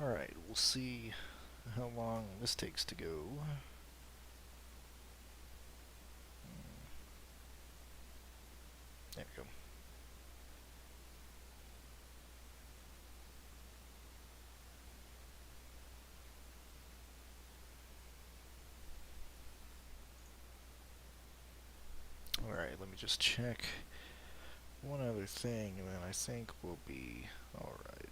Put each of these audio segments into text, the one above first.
Alright, we'll see how long this takes to go. There we go. Alright, let me just check one other thing, and then I think we'll be alright.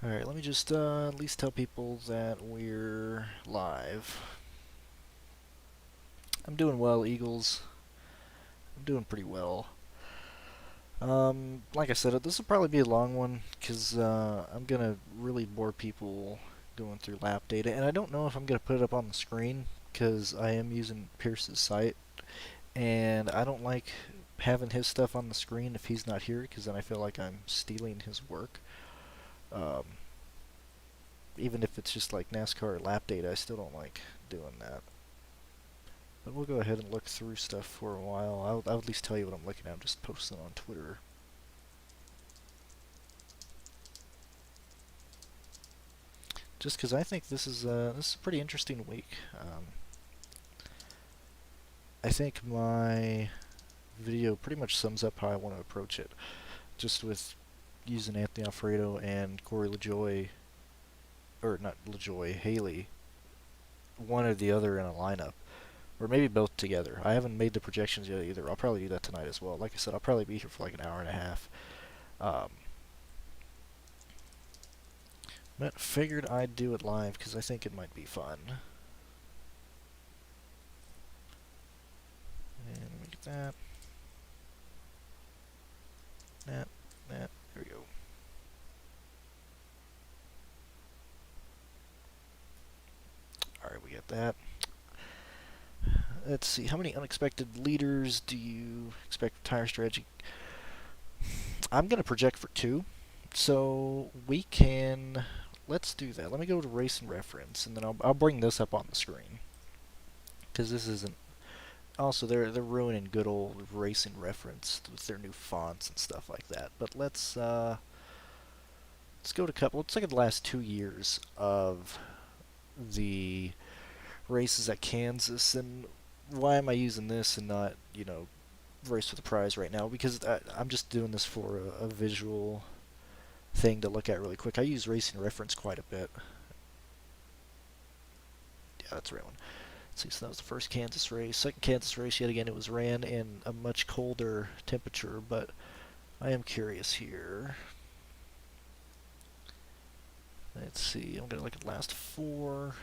Alright, let me just at least tell people that we're live. I'm doing well, Eagles. I'm doing pretty well. Like I said, this will probably be a long one, because I'm going to really bore people going through lap data, and I don't know if I'm going to put it up on the screen, because I am using Pierce's site, and I don't like having his stuff on the screen if he's not here, because then I feel like I'm stealing his work. Even if it's just like NASCAR or lap data, I still don't like doing that. But we'll go ahead and look through stuff for a while. I'll at least tell you what I'm looking at. I'm just posting on Twitter. Just because I think this is a pretty interesting week. I think my video pretty much sums up how I want to approach it. Just with using Anthony Alfredo and Corey LaJoie, or not LaJoie, Haley, one or the other in a lineup. Or maybe both together. I haven't made the projections yet either. I'll probably do that tonight as well. Like I said, I'll probably be here for like an hour and a half. But figured I'd do it live because I think it might be fun. And let me get that. That. There we go. Alright, we got that. Let's see, how many unexpected leaders do you expect for tire strategy? I'm going to project for 2. So we can, let's do that. Let me go to race and reference, and then I'll bring this up on the screen. Because this isn't, also they're ruining good old racing reference with their new fonts and stuff like that. But let's go to let's look at the last 2 years of the races at Kansas, and why am I using this and not, Race for the Prize right now? Because I'm just doing this for a visual thing to look at really quick. I use Racing Reference quite a bit. Yeah, that's the right one. Let's see, so that was the first Kansas race. Second Kansas race, yet again, it was ran in a much colder temperature, but I am curious here. Let's see, I'm going to look at the last 4.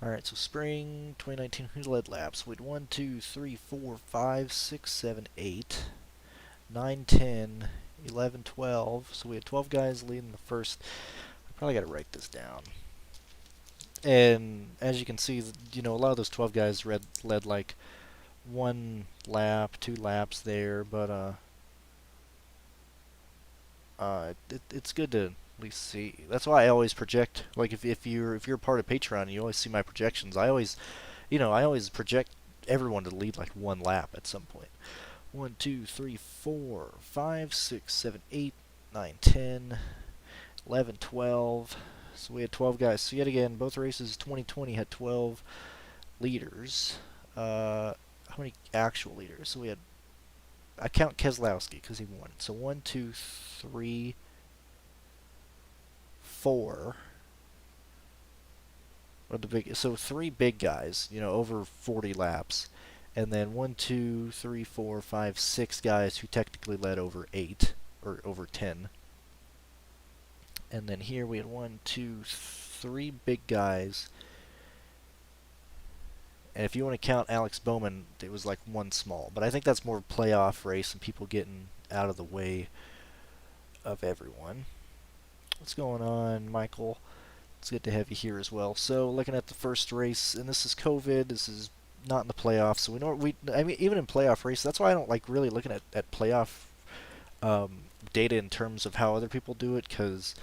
Alright, so spring 2019, who led laps? We had 1, 2, 3, 4, 5, 6, 7, 8, 9, 10, 11, 12. So we had 12 guys leading the first. I probably got to write this down. And as you can see, a lot of those 12 guys led like 1 lap, 2 laps there, but it's good to at least see. That's why I always project. Like if you're part of Patreon, you always see my projections. I always project everyone to lead like 1 lap at some point. 1, 2, 3, 4, 5, 6, 7, 8, 9, 10, 11, 12. So we had 12 guys. So yet again, both races 2020 had 12 leaders. How many actual leaders? So we had, I count Keselowski because he won. So 1, 2, 3, 4. Or the big, so 3 big guys, over 40 laps, and then 1, 2, 3, 4, 5, 6 guys who technically led over 8 or over 10. And then here we had 1, 2, 3 big guys. And if you want to count Alex Bowman, it was like 1 small. But I think that's more playoff race and people getting out of the way of everyone. What's going on, Michael? It's good to have you here as well. So looking at the first race, and this is COVID. This is not in the playoffs. So I mean, even in playoff races, that's why I don't like really looking at playoff data in terms of how other people do it, because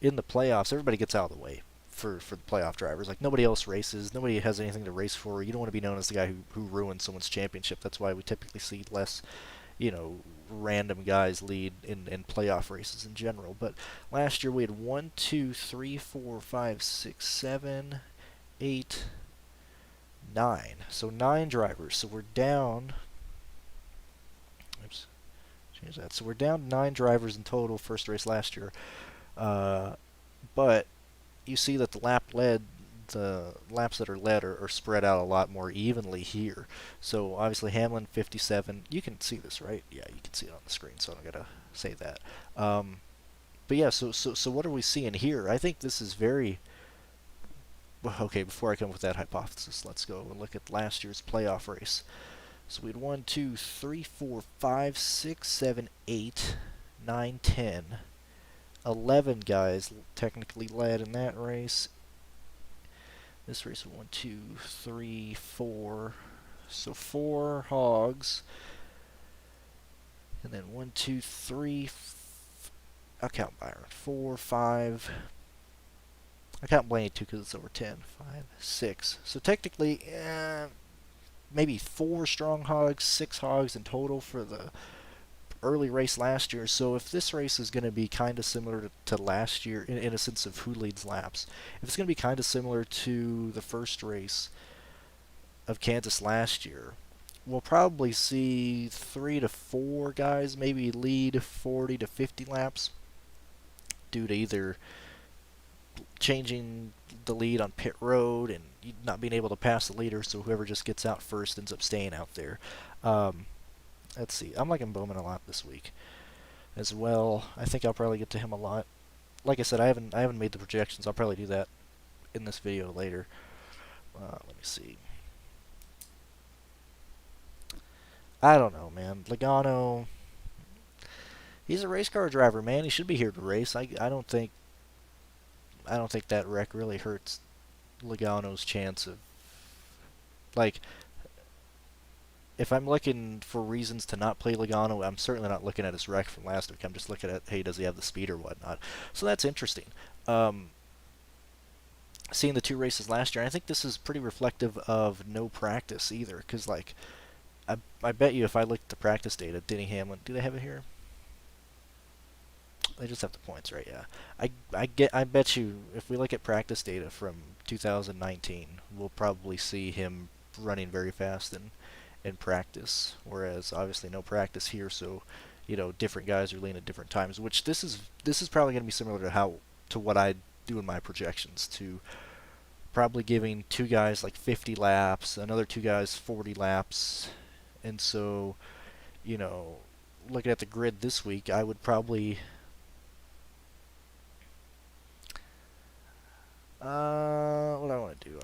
in the playoffs, everybody gets out of the way for the playoff drivers. Like, nobody else races, nobody has anything to race for. You don't want to be known as the guy who ruined someone's championship. That's why we typically see less, random guys lead in playoff races in general. But last year we had 1, 2, 3, 4, 5, 6, 7, 8, 9. So 9 drivers. So we're down. Oops, change that. So we're down 9 drivers in total. First race last year. But you see that the laps that are led are spread out a lot more evenly here. So obviously Hamlin 57. You can see this, right? Yeah, you can see it on the screen, so I don't gotta say that. But yeah, so what are we seeing here? I think this is very okay. Before I come up with that hypothesis, let's go and look at last year's playoff race. So we had 1, 2, 3, 4, 5, 6, 7, 8, 9, 10. 11 guys technically led in that race. This race was 1, 2, 3, 4. So 4 hogs. And then 1, 2, 3. I'll count Byron. 4, 5. I count Blaney too because it's over 10. 5, 6. So technically, maybe 4 strong hogs, 6 hogs in total for the early race last year. So if this race is going to be kind of similar to last year in a sense of who leads laps, if it's going to be kind of similar to the first race of Kansas last year, we'll probably see 3 to 4 guys maybe lead 40 to 50 laps due to either changing the lead on pit road and not being able to pass the leader, so whoever just gets out first ends up staying out there. Let's see. I'm liking Bowman a lot this week as well. I think I'll probably get to him a lot. Like I said, I haven't made the projections. I'll probably do that in this video later. Let me see. I don't know, man. Logano, he's a race car driver, man. He should be here to race. I don't think that wreck really hurts Logano's chance of, like, if I'm looking for reasons to not play Logano, I'm certainly not looking at his wreck from last week. I'm just looking at, hey, does he have the speed or whatnot? So that's interesting. Seeing the 2 races last year, I think this is pretty reflective of no practice either. Because, like, I bet you if I looked at the practice data, Denny Hamlin, do they have it here? They just have the points, right? Yeah. I bet you if we look at practice data from 2019, we'll probably see him running very fast in practice, whereas obviously no practice here, so different guys are leading at different times. Which this is probably going to be similar to what I do in my projections, to probably giving 2 guys like 50 laps, another 2 guys 40 laps, and so looking at the grid this week, I would probably what do I want to do?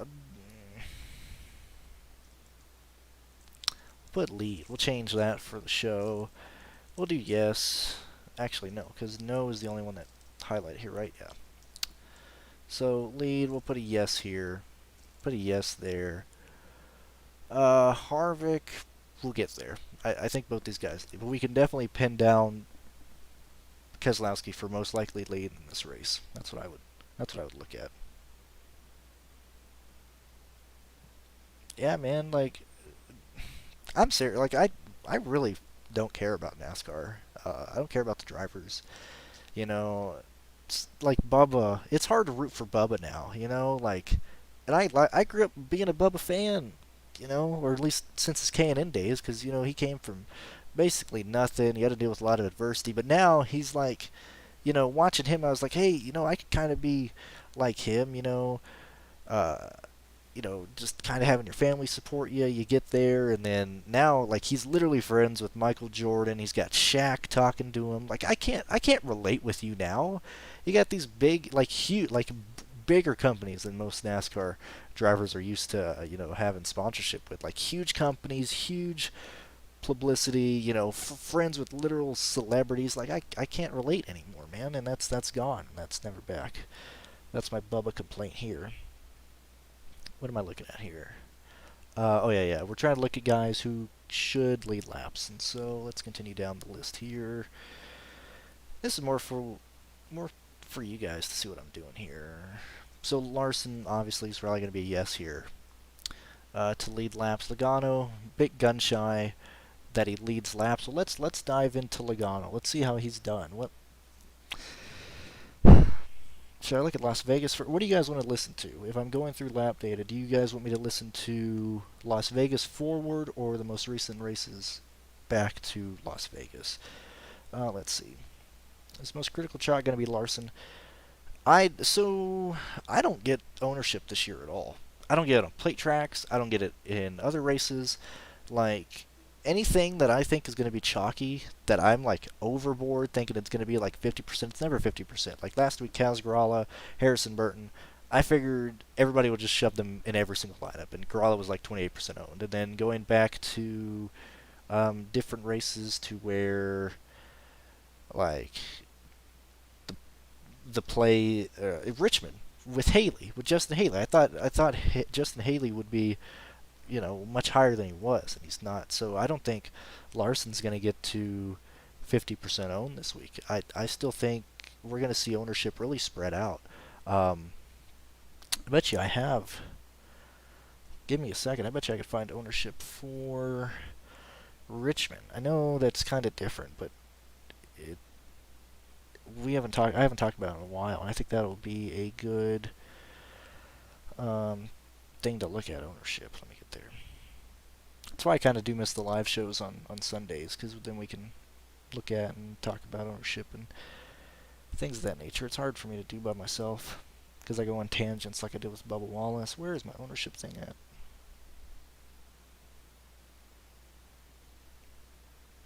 Put lead. We'll change that for the show. We'll do yes. Actually, no, because no is the only one that highlighted here, right? Yeah. So lead, we'll put a yes here. Put a yes there. Harvick, we'll get there. I think both these guys lead, but we can definitely pin down Keselowski for most likely lead in this race. That's what I would look at. Yeah, man, like, I'm serious. Like, I really don't care about NASCAR. I don't care about the drivers. It's like Bubba. It's hard to root for Bubba now. Like, and I grew up being a Bubba fan. Or at least since his K&N days, because he came from basically nothing. He had to deal with a lot of adversity, but now he's like, watching him, I was like, hey, I could kind of be like him. Uh, just kind of having your family support you. You get there, and then now, like, he's literally friends with Michael Jordan. He's got Shaq talking to him. Like, I can't relate with you now. You got these big, like, huge, like, bigger companies than most NASCAR drivers are used to, having sponsorship with. Like, huge companies, huge publicity, friends with literal celebrities. Like, I can't relate anymore, man, and that's gone. That's never back. That's my Bubba complaint here. What am I looking at here? Oh yeah, we're trying to look at guys who should lead laps, and so let's continue down the list here. This is more for you guys to see what I'm doing here. So Larson obviously is probably going to be a yes here. To lead laps, Logano, bit gun shy that he leads laps. So let's dive into Logano. Let's see how he's done. What should I look at Las Vegas for? What do you guys want to listen to? If I'm going through lap data, do you guys want me to listen to Las Vegas forward or the most recent races back to Las Vegas? Let's see. His most critical shot going to be Larson. I don't get ownership this year at all. I don't get it on plate tracks. I don't get it in other races. Like anything that I think is going to be chalky, that I'm like overboard thinking it's going to be like 50%. It's never 50%. Like last week, Kaz Gralla, Harrison Burton. I figured everybody would just shove them in every single lineup, and Gralla was like 28% owned. And then going back to different races to where like the play Richmond with Haley, with Justin Haley. I thought Justin Haley would be, much higher than he was, and he's not. So I don't think Larson's going to get to 50% owned this week. I still think we're going to see ownership really spread out. I bet you I have. Give me a second. I bet you I could find ownership for Richmond. I know that's kind of different, but it I haven't talked about it in a while, and I think that'll be a good thing to look at, ownership. Let me get there. That's why I kind of do miss the live shows on Sundays, because then we can look at and talk about ownership and things of that nature. It's hard for me to do by myself because I go on tangents like I did with Bubba Wallace. Where is my ownership thing at?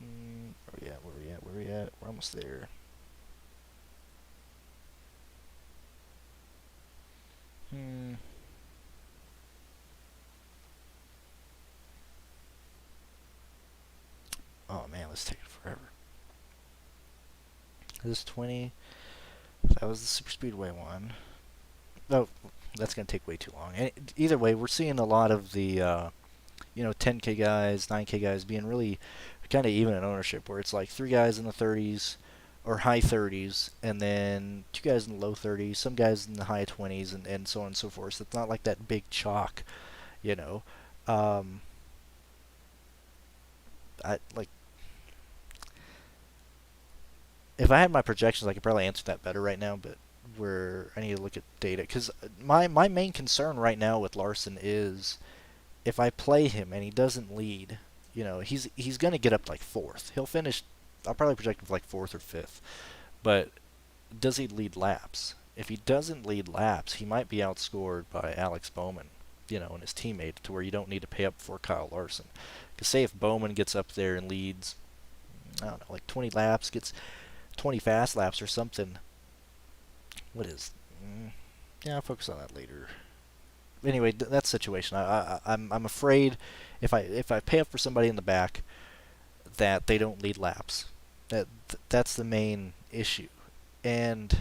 Where we at? We're almost there. Oh man, let's take it forever. This 20. That was the Super Speedway one. Oh, that's gonna take way too long. And either way, we're seeing a lot of the 10K guys, 9K guys being really kind of even in ownership, where it's like 3 guys in the 30s or high 30s, and then 2 guys in the low 30s, some guys in the high 20s, and so on and so forth. So it's not like that big chalk, you know. I like if I had my projections, I could probably answer that better right now, but I need to look at data because my main concern right now with Larson is if I play him and he doesn't lead, he's gonna get up like fourth. He'll finish. I'll probably project him for like fourth or fifth, but does he lead laps? If he doesn't lead laps, he might be outscored by Alex Bowman, and his teammate, to where you don't need to pay up for Kyle Larson. Because say if Bowman gets up there and leads, I don't know, like 20 laps, gets 20 fast laps or something. What is? Yeah, I'll focus on that later. Anyway, that situation. I'm afraid if I pay up for somebody in the back, that they don't lead laps. That's the main issue, and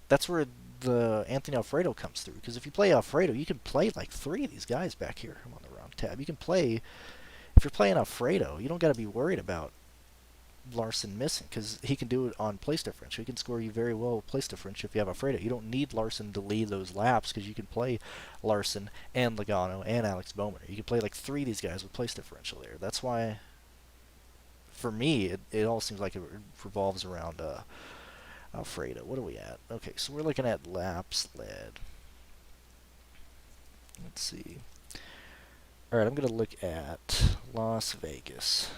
that's where the Anthony Alfredo comes through. Because if you play Alfredo, you can play like 3 of these guys back here. I'm on the wrong tab. You can play. If you're playing Alfredo, you don't got to be worried about Larson missing, because he can do it on place differential. He can score you very well with place differential if you have Alfredo. You don't need Larson to lead those laps because you can play Larson and Logano and Alex Bowman. You can play like 3 of these guys with place differential there. That's why, for me, it all seems like it revolves around Alfredo. What are we at? Okay, so we're looking at laps led. Let's see. All right, I'm going to look at Las Vegas.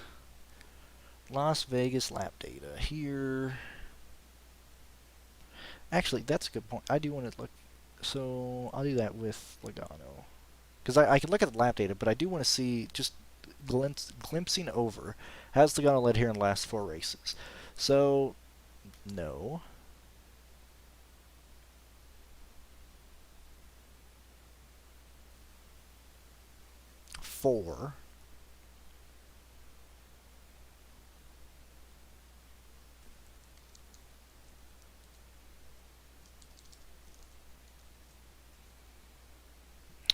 Las Vegas lap data here. Actually, that's a good point. I do want to look. So I'll do that with Logano. Because I can look at the lap data, but I do want to see, just glimpsing over, has Logano led here in the last 4 races? So, no. Four.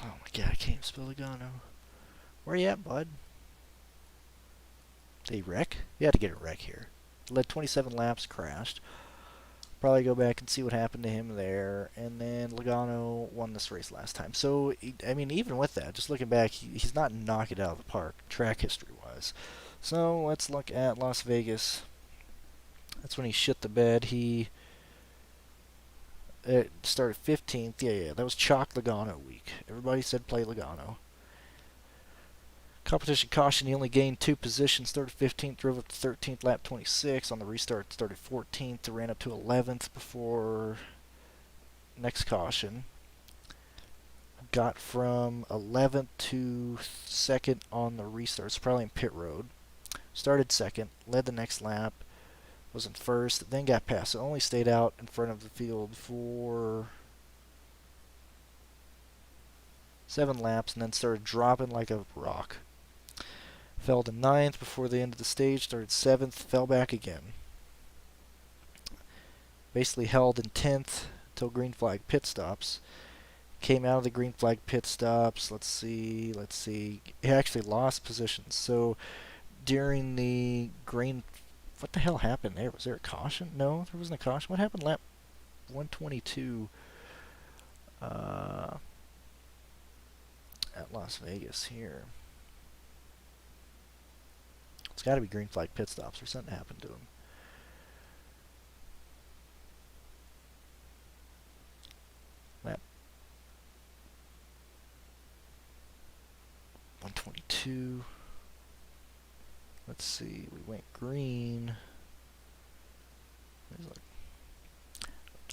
Oh my god, can't spell Logano. Where you at, bud? Did he wreck? He had to get a wreck here. Led 27 laps, crashed. Probably go back and see what happened to him there. And then Logano won this race last time. So, I mean, even with that, just looking back, he's not knocking it out of the park, track history-wise. So, let's look at Las Vegas. That's when he shit the bed. He started 15th. Yeah, that was chalk Logano week. Everybody said play Logano. Competition caution, he only gained 2 positions, started 15th, drove up to 13th, lap 26. On the restart, started 14th, ran up to 11th before next caution. Got from 11th to 2nd on the restart, so probably in pit road. Started 2nd, led the next lap, was in 1st, then got passed. So only stayed out in front of the field for 7 laps, and then started dropping like a rock. Fell to 9th before the end of the stage, started 7th, fell back again. Basically held in 10th until green flag pit stops. Came out of the green flag pit stops. Let's see. He actually lost positions. So during the green... What the hell happened there? Was there a caution? No, there wasn't a caution. What happened lap 122 at Las Vegas here? It's got to be green flag pit stops or something happened to him. Lap 122. Let's see. We went green.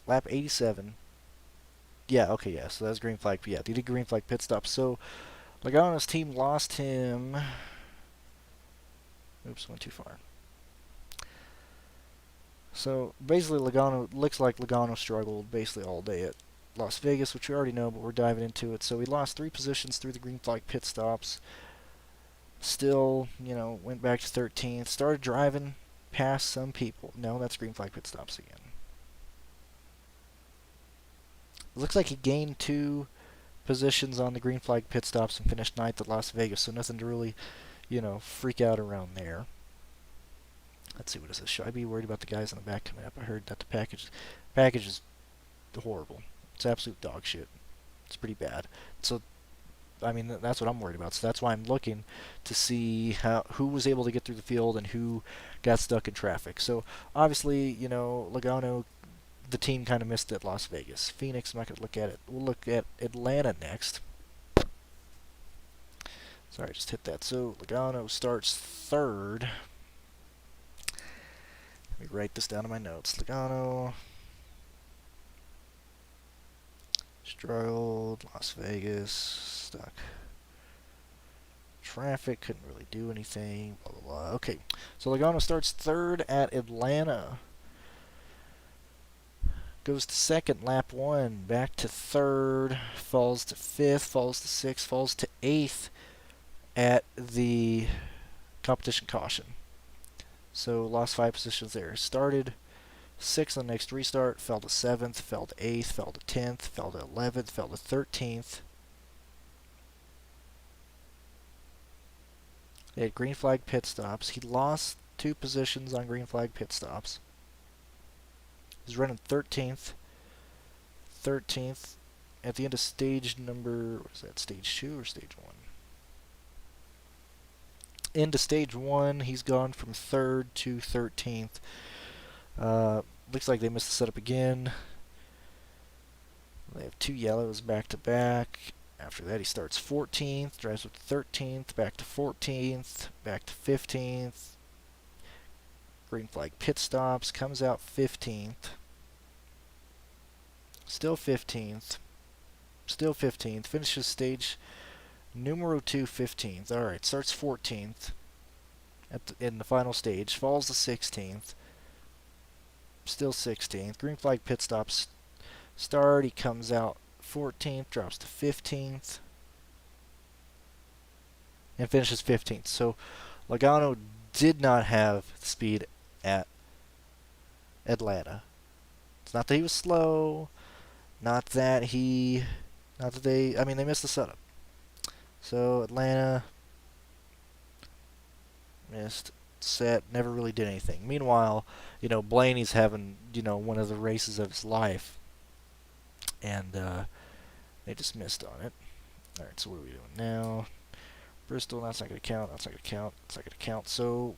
Lap 87. Yeah, okay, yeah. So that's green flag. Yeah, they did green flag pit stop. So Logano's team lost him. Oops, went too far. So basically, looks like Logano struggled basically all day at Las Vegas, which we already know, but we're diving into it. So he lost 3 positions through the green flag pit stops. Still, went back to 13th. Started driving past some people. No, that's green flag pit stops again. It looks like he gained 2 positions on the green flag pit stops and finished 9th at Las Vegas. So nothing to really, freak out around there. Let's see, what is this? Should I be worried about the guys in the back coming up? I heard that the package is horrible. It's absolute dog shit. It's pretty bad. So, I mean, that's what I'm worried about. So that's why I'm looking to see who was able to get through the field and who got stuck in traffic. So, obviously, Logano, the team kind of missed it at Las Vegas. Phoenix, I'm not going to look at it. We'll look at Atlanta next. Sorry, I just hit that. So, Logano starts 3rd. Let me write this down in my notes. Logano struggled, Las Vegas, stuck. Traffic, couldn't really do anything, blah, blah, blah. Okay, so Logano starts 3rd at Atlanta. Goes to 2nd, lap 1, back to 3rd, falls to 5th, falls to 6th, falls to 8th at the competition caution. So lost 5 positions there. Started 6th on the next restart, fell to 7th, fell to 8th, fell to 10th, fell to 11th, fell to 13th. They had green flag pit stops. He lost 2 positions on green flag pit stops. He's running 13th. At the end of stage number, what is that, stage 2 or stage 1? Into stage 1, he's gone from 3rd to 13th. Looks like they missed the setup again. They have 2 yellows back to back. After that, he starts 14th, drives up to 13th, back to 14th, back to 15th. Green flag pit stops, comes out 15th. Still 15th. Still 15th. Finishes stage numero 2, 15th. Alright, starts 14th in the final stage. Falls to 16th. Still 16th. Green flag pit stops start. He comes out 14th, drops to 15th, and finishes 15th. So Logano did not have speed at Atlanta. It's not that he was slow, not that they missed the setup. So Atlanta missed, set, never really did anything. Meanwhile, Blaney's having one of the races of his life, and they just missed on it. All right, so what are we doing now? Bristol, that's not gonna count. That's not gonna count. That's not gonna count. So,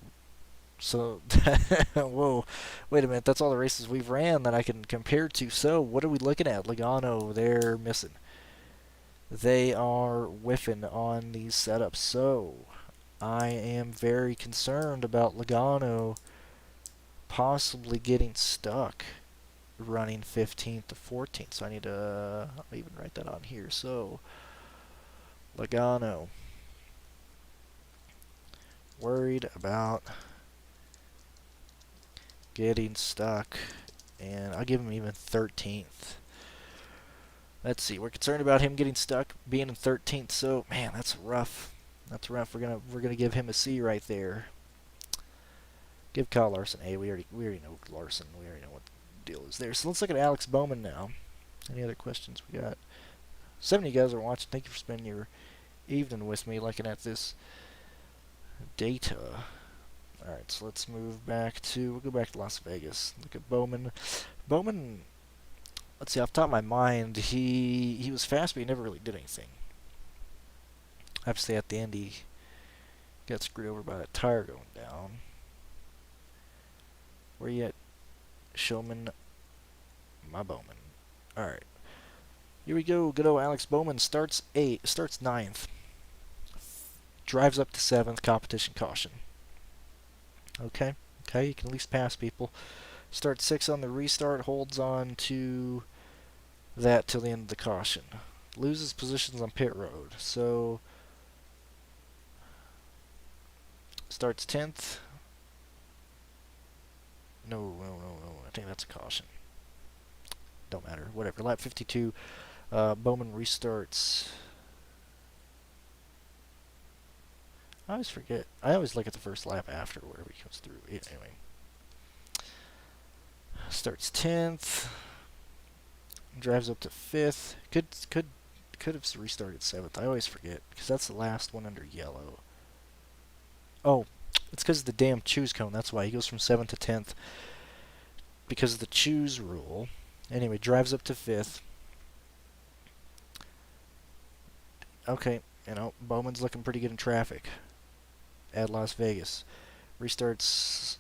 whoa, wait a minute. That's all the races we've ran that I can compare to. So, what are we looking at? Logano, they're missing. They are whiffing on these setups. So, I am very concerned about Logano possibly getting stuck running 15th to 14th. So, I need to, I'll even write that on here. So, Logano, worried about getting stuck, and I'll give him even 13th. Let's see. We're concerned about him getting stuck, being in 13th. So, man, that's rough. That's rough. We're gonna give him a C right there. Give Kyle Larson A. We already know Larson. We already know what the deal is there. So let's look at Alex Bowman now. Any other questions we got? 70 of you guys are watching. Thank you for spending your evening with me looking at this data. Alright, so let's move back to, we'll go back to Las Vegas. Look at Bowman. Bowman, let's see, off the top of my mind, he was fast, but he never really did anything. Obviously, at the end, he got screwed over by that tire going down. Where you at, Showman? My Bowman. Alright. Here we go. Good old Alex Bowman starts 9th. Drives up to 7th, competition caution. Okay, you can at least pass people. Starts 6th on the restart, holds on to that till the end of the caution. Loses positions on pit road. So, starts 10th. No, I think that's a caution. Don't matter, whatever. Lap 52, Bowman restarts. I always forget. I always look at the first lap after wherever he comes through. Anyway. Starts 10th. Drives up to 5th. Could have restarted 7th. I always forget because that's the last one under yellow. Oh, it's because of the damn choose cone. That's why he goes from 7th to 10th because of the choose rule. Anyway, drives up to 5th. Okay, Bowman's looking pretty good in traffic at Las Vegas. Restarts,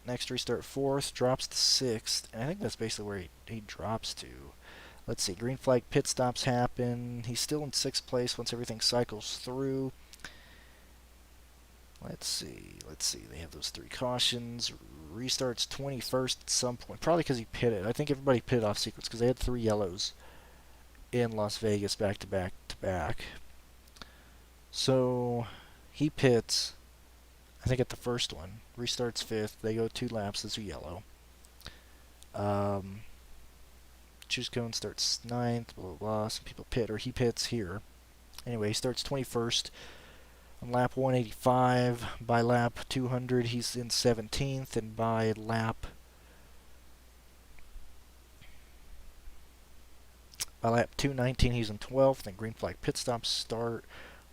next restart 4th, drops to 6th, and I think that's basically where he drops to. Let's see, green flag pit stops happen. He's still in 6th place once everything cycles through. Let's see, they have those 3 cautions. Restarts 21st at some point, probably because he pitted. I think everybody pitted off sequence because they had 3 yellows in Las Vegas back to back to back. So, he pits, I think at the first one, restarts 5th, they go 2 laps, those are yellow. Choose cone starts 9th, blah, blah, blah, some people pit, or he pits here. Anyway, he starts 21st on lap 185, by lap 200 he's in 17th, and by lap 219 he's in 12th, and green flag pit stops start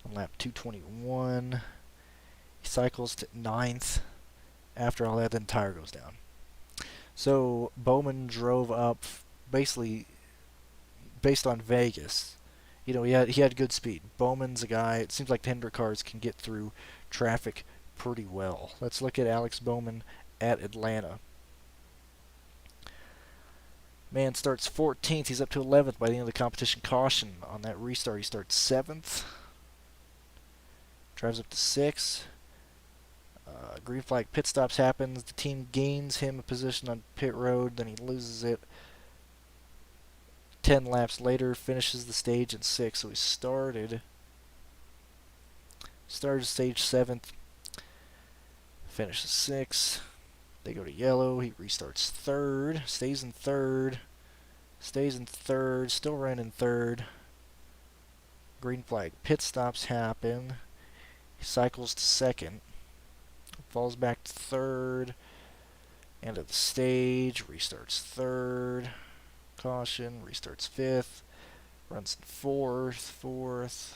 on lap 221. He cycles to 9th. After all that, then tire goes down. So Bowman drove up basically based on Vegas. He had good speed. Bowman's a guy. It seems like the Hendrick cars can get through traffic pretty well. Let's look at Alex Bowman at Atlanta. Man starts 14th. He's up to 11th by the end of the competition caution. On that restart, he starts 7th. Drives up to 6th. Green flag pit stops happens. The team gains him a position on pit road. Then he loses it. 10 laps later, finishes the stage in 6th. So he started stage 7th. Finishes 6th. They go to yellow. He restarts 3rd. Stays in 3rd. Still running 3rd. Green flag pit stops happen. He cycles to 2nd. Falls back to 3rd. End of the stage. Restarts 3rd. Caution. Restarts 5th. Runs in 4th.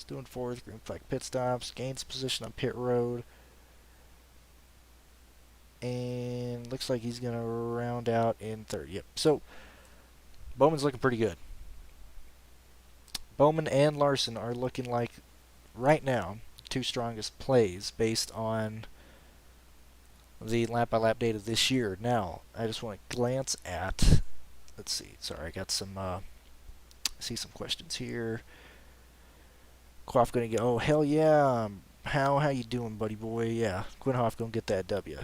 He's doing fourth. Green flag pit stops. Gains position on pit road. And looks like he's going to round out in third. Yep. So, Bowman's looking pretty good. Bowman and Larson are looking like, right now, two strongest plays based on the lap-by-lap data this year. Now, I just want to glance at, let's see, sorry, I got some, see some questions here. Quaff gonna get, oh, hell yeah, how you doing, buddy boy? Yeah, Quinhoff gonna get that W.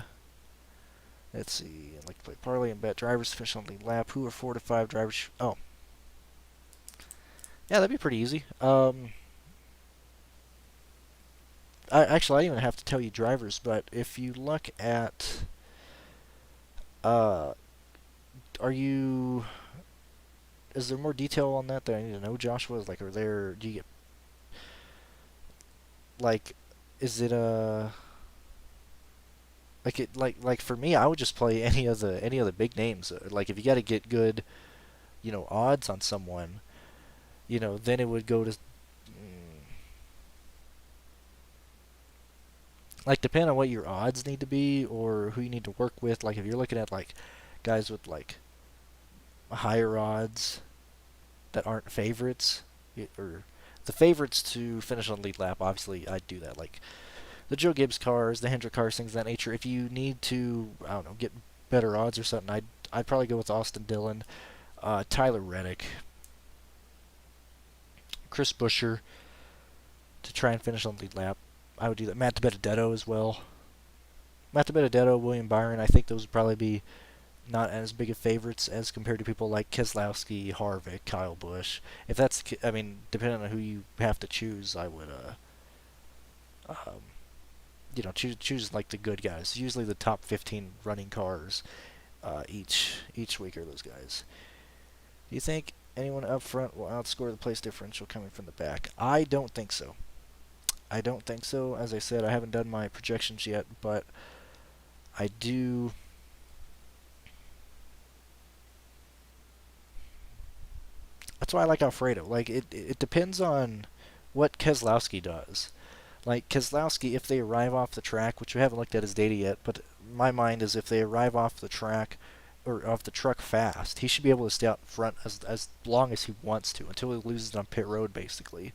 Let's see, I'd like to play parlay and bet drivers to finish on the lap. Who are 4 to 5 drivers? Oh, yeah, that'd be pretty easy. Actually, I didn't even have to tell you drivers, but if you look at, are you, is there more detail on that I need to know, Joshua? Like, are there, do you get, like, is it like for me, I would just play any of the big names. Like, if you got to get good, odds on someone, then it would go to, like, depending on what your odds need to be or who you need to work with. Like, if you're looking at, like, guys with, like, higher odds that aren't favorites, or the favorites to finish on lead lap, obviously I'd do that. Like, the Joe Gibbs cars, the Hendrick cars, things of that nature. If you need to, I don't know, get better odds or something, I'd probably go with Austin Dillon, Tyler Reddick, Chris Buescher to try and finish on lead lap. I would do that. Matt DiBenedetto as well. Matt DiBenedetto, William Byron, I think those would probably be not as big of favorites as compared to people like Keselowski, Harvick, Kyle Busch. If that's, I mean, depending on who you have to choose, I would, choose like the good guys. Usually the top 15 running cars each week are those guys. Do you think anyone up front will outscore the place differential coming from the back? I don't think so. As I said, I haven't done my projections yet, but I do. That's why I like Alfredo. Like, it depends on what Keselowski does. Like, Keselowski, if they arrive off the track, which we haven't looked at his data yet, but my mind is if they arrive off the track or off the truck fast, he should be able to stay out front as long as he wants to until he loses it on pit road, basically.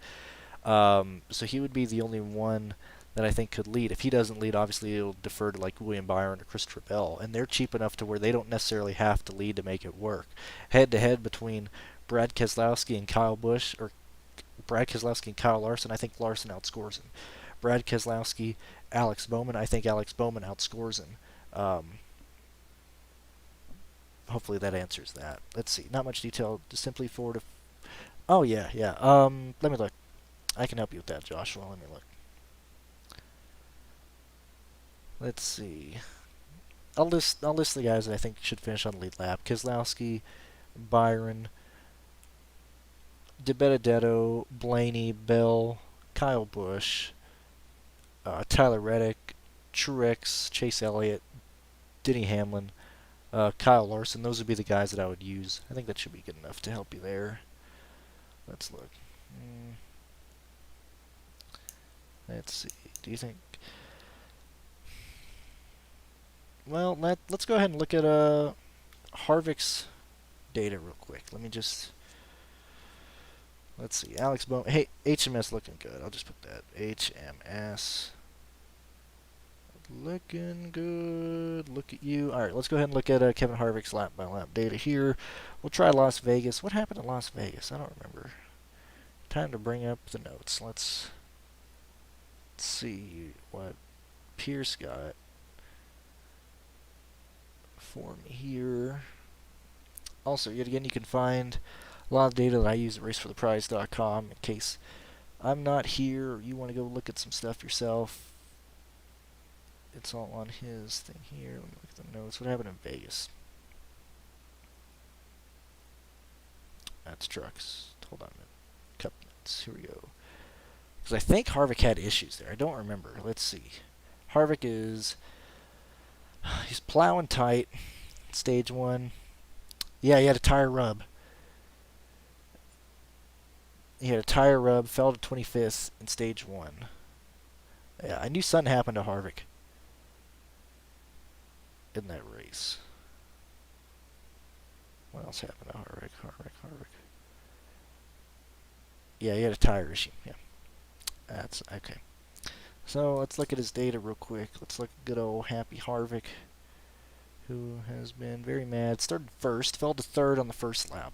So he would be the only one that I think could lead. If he doesn't lead, obviously it'll defer to like William Byron or Christopher Bell, and they're cheap enough to where they don't necessarily have to lead to make it work. Head to head between Brad Keselowski and Kyle Busch, or Brad Keselowski and Kyle Larson, I think Larson outscores him. Brad Keselowski, Alex Bowman, I think Alex Bowman outscores him. Hopefully that answers that. Let's see, not much detail, just simply 4 to. Oh yeah. Let me look. I can help you with that, Joshua. Let me look. Let's see. I'll list the guys that I think should finish on the lead lap. Keselowski, Byron, DiBenedetto, Blaney, Bell, Kyle Busch, Tyler Reddick, Truex, Chase Elliott, Denny Hamlin, Kyle Larson. Those would be the guys that I would use. I think that should be good enough to help you there. Let's look. Let's see. Do you think? Well, let's go ahead and look at Harvick's data real quick. Let me just. Let's see. Alex Bowman. Hey, HMS looking good. I'll just put that. HMS. Looking good. Look at you. Alright, let's go ahead and look at Kevin Harvick's lap by lap data here. We'll try Las Vegas. What happened in Las Vegas? I don't remember. Time to bring up the notes. Let's see what Pierce got for me here. Also, yet again, you can find a lot of data that I use at racefortheprize.com in case I'm not here or you want to go look at some stuff yourself. It's all on his thing here. Let me look at the notes. What happened in Vegas? That's trucks. Hold on a minute. Couple minutes. Here we go. Because I think Harvick had issues there. I don't remember. Let's see. Harvick is. He's plowing tight. Stage 1. Yeah, he had a tire rub. He had a tire rub, fell to 25th in stage 1. Yeah, I knew something happened to Harvick in that race. What else happened to Harvick? Yeah, he had a tire issue. Yeah, that's okay. So let's look at his data real quick. Let's look at good old happy Harvick, who has been very mad. Started first, fell to third on the first lap.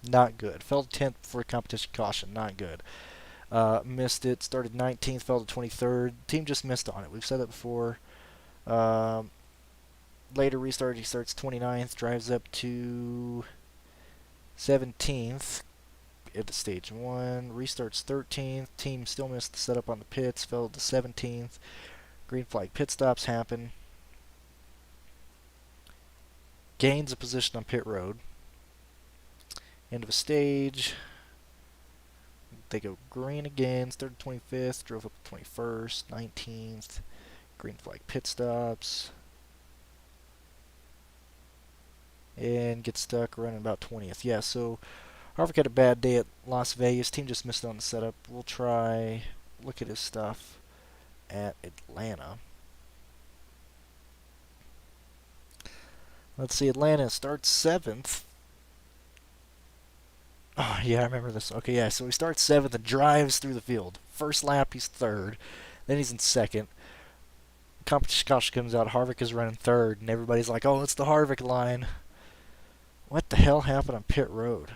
Not good. Fell to 10th before competition caution. Not good. Missed it. Started 19th, fell to 23rd. Team just missed on it. We've said that before. Later restart, he starts 29th, drives up to 17th at stage 1. Restarts 13th. Team still missed the setup on the pits. Fell to 17th. Green flag pit stops happen. Gains a position on pit road. End of a stage. They go green again. Started 25th. Drove up to 21st. 19th. Green flag pit stops. And get stuck running about 20th. Yeah, so Harvick had a bad day at Las Vegas. Team just missed on the setup. We'll try look at his stuff at Atlanta. Let's see, Atlanta starts 7th. Oh, yeah, I remember this. Okay, yeah, so he starts 7th and drives through the field. First lap, he's 3rd. Then he's in 2nd. Competition caution comes out. Harvick is running 3rd, and everybody's like, oh, it's the Harvick line. What the hell happened on pit road?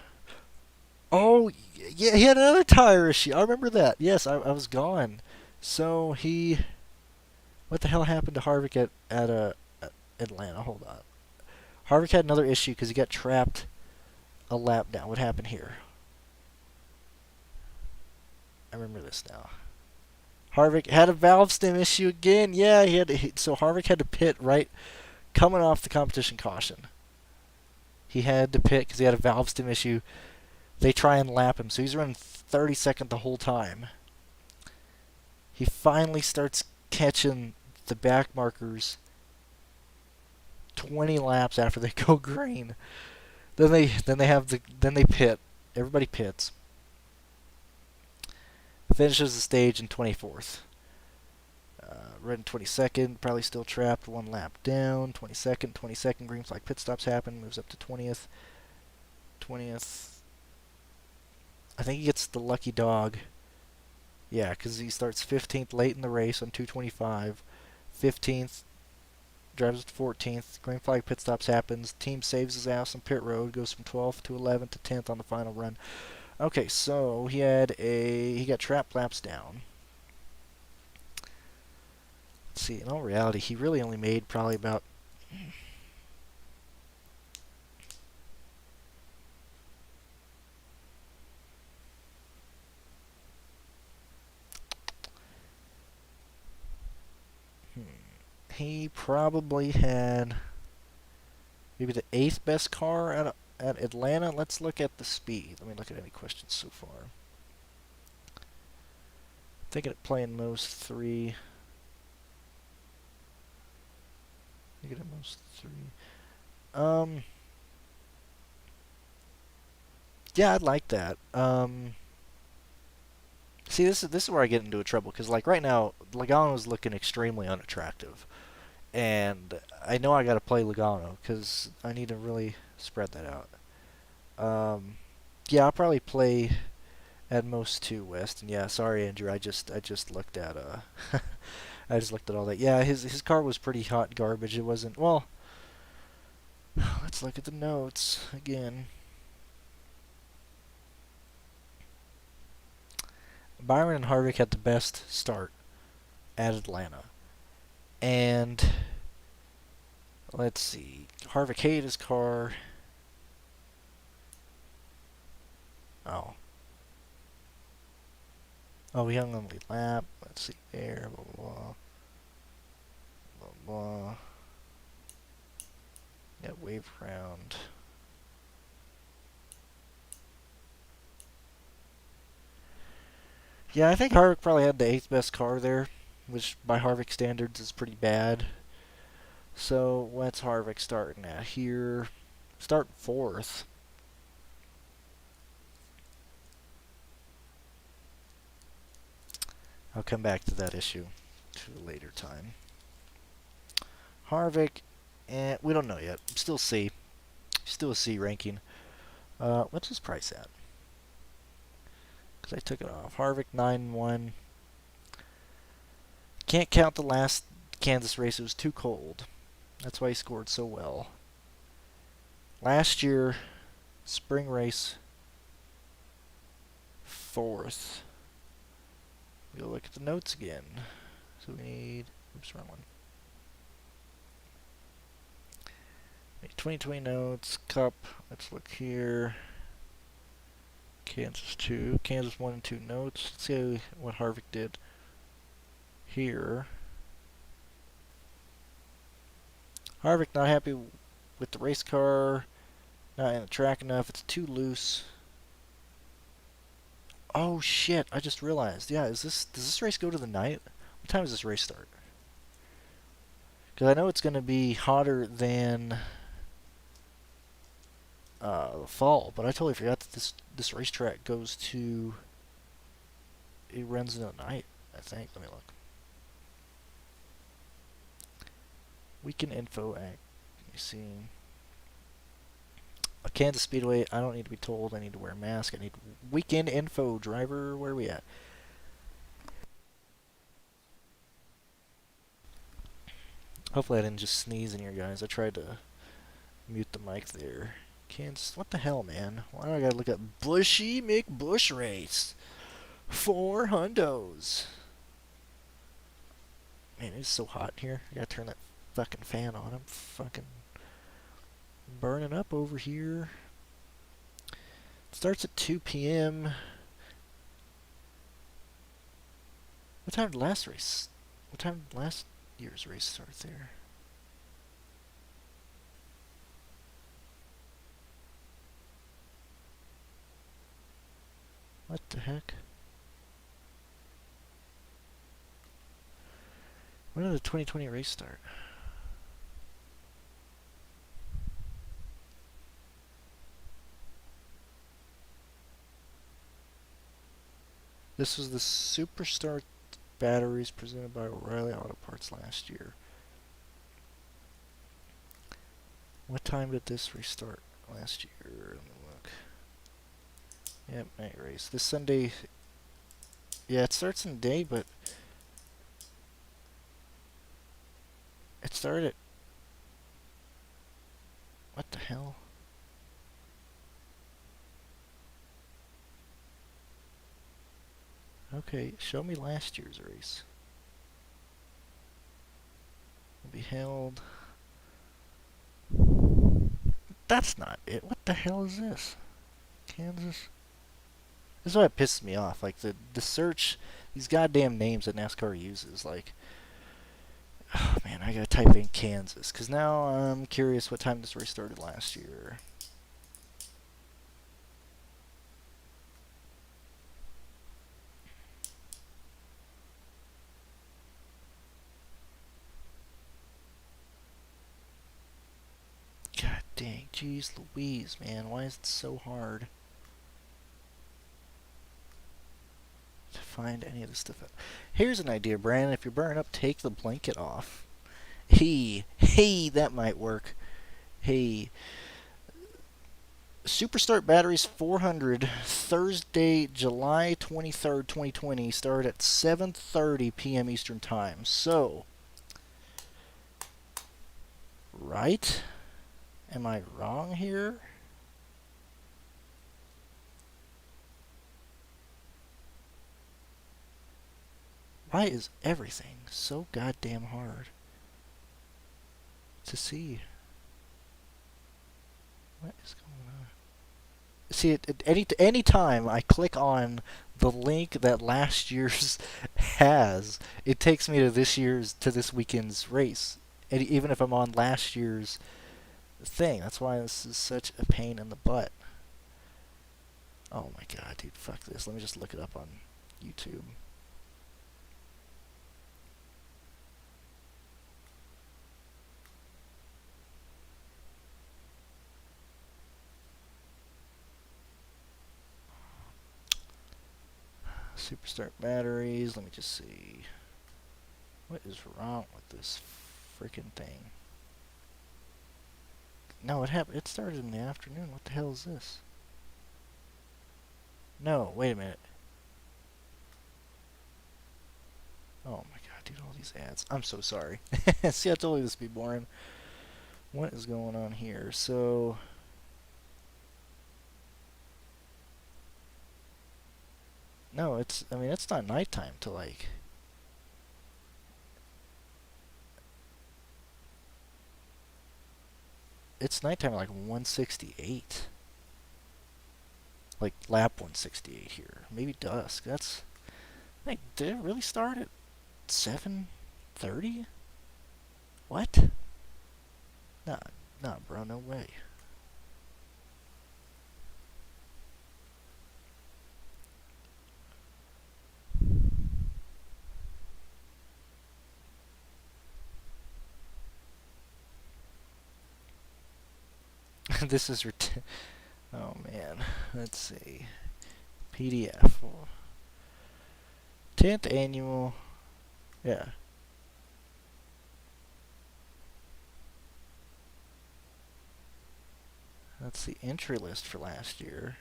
Oh, yeah, he had another tire issue. I remember that. Yes, I was gone. So he... What the hell happened to Harvick at Atlanta? Hold on. Harvick had another issue because he got trapped a lap down. What happened here? I remember this now. Harvick had a valve stem issue again. Yeah, so Harvick had to pit right coming off the competition caution. He had to pit because he had a valve stem issue. They try and lap him, so he's running 32nd the whole time. He finally starts catching the back markers 20 laps after they go green. Then they pit. Everybody pits. Finishes the stage in 24th. Running 22nd, probably still trapped, 1 lap down. 22nd, green flag pit stops happen, moves up to 20th. 20th. I think he gets the lucky dog. Yeah, because he starts 15th late in the race on 225. 15th, drives to 14th. Green flag pit stops happens. Team saves his ass on pit road. Goes from 12th to 11th to 10th on the final run. Okay, so he got trap laps down. Let's see, in all reality, he really only made probably about... He probably had maybe the 8th best car at Atlanta. Let's look at the speed. Let me look at any questions so far. Thinking of playing most 3. Thinking of most 3. Yeah, I'd like that. See, this is where I get into trouble because like right now, Logano is looking extremely unattractive. And I know I got to play Logano because I need to really spread that out. Yeah, I'll probably play at most 2 West. And yeah, sorry Andrew, I just looked at I just looked at all that. Yeah, his car was pretty hot garbage. It wasn't well. Let's look at the notes again. Byron and Harvick had the best start at Atlanta. And let's see. Harvick hated his car. Oh. Oh, he hung on the lap. Let's see there. Blah, blah, blah. Blah, blah. Yeah, wave round. Yeah, I think Harvick probably had the 8th best car there, which by Harvick standards is pretty bad. So what's Harvick starting at here? Start 4th. I'll come back to that issue to a later time. Harvick, we don't know yet. Still C. Still a C ranking. What's his price at? Because I took it off. Harvick 9-1. Can't count the last Kansas race. It was too cold. That's why he scored so well. Last year, spring race, 4th. We'll look at the notes again. So we need, oops, wrong one. 2020 notes, Cup, let's look here. Kansas 2, Kansas 1 and 2 notes. Let's see what Harvick did here. Harvick not happy with the race car, not in the track enough, it's too loose. Oh shit, I just realized. Yeah, does this race go to the night? What time does this race start? Because I know it's going to be hotter than the fall, but I totally forgot that this racetrack goes to, it runs in the night, I think. Let me look. Weekend info act. Let me see. A Kansas Speedway. I don't need to be told. I need to wear a mask. I need weekend info. Driver, where are we at? Hopefully I didn't just sneeze in here, guys. I tried to mute the mic there. Kansas. What the hell, man? Why do I gotta look up Bushy McBush race? 4 hundos. Man, it's so hot here. I gotta turn that fucking fan on. I'm fucking burning up over here. It starts at 2 p.m. What time did last race? What time did last year's race start there? What the heck? When did the 2020 race start? This was the Superstar batteries presented by O'Reilly Auto Parts last year. What time did this restart last year? Let me look. Yep, night race. This Sunday. Yeah, it starts in the day, but it started. What the hell? Okay, show me last year's race. Will be held. That's not it. What the hell is this? Kansas? This is why it pisses me off. Like, the search, these goddamn names that NASCAR uses. Like, oh man, I gotta type in Kansas. Because now I'm curious what time this race started last year. God dang, jeez Louise, man. Why is it so hard to find any of this stuff out? Here's an idea, Brandon. If you're burning up, take the blanket off. Hey, that might work. Hey. Superstart batteries 400, Thursday, July 23rd, 2020, start at 7:30 p.m. Eastern Time. So, right? Am I wrong here? Why is everything so goddamn hard to see? What is going on? See, any time I click on the link that last year's has, it takes me to this weekend's race, and even if I'm on last year's thing. That's why this is such a pain in the butt. Oh my god, dude, fuck this. Let me just look it up on YouTube. Superstart batteries. Let me just see. What is wrong with this freaking thing? No, it started in the afternoon. What the hell is this? No, wait a minute. Oh my god, dude, all these ads. I'm so sorry. See, I told you this would be boring. What is going on here? So... No, I mean, it's not nighttime till like... It's nighttime at like 168. Like lap 168 here. Maybe dusk. That's... Like, did it really start at 7:30? What? Nah, nah, bro, no way. This is oh man. Let's see. PDF. 10th annual. Yeah. That's the entry list for last year.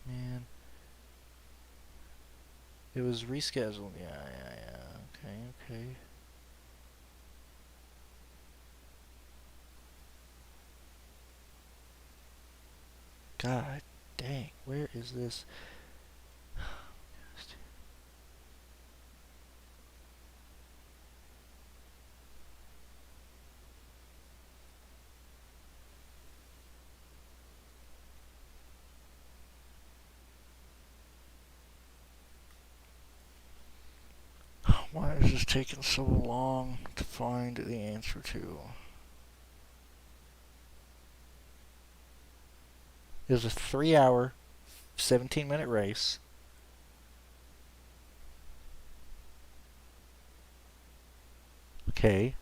Man. It was rescheduled. Yeah. Okay. God dang. Where is this? Why is this taking so long to find the answer to? It was a 3-hour, 17-minute race. Okay.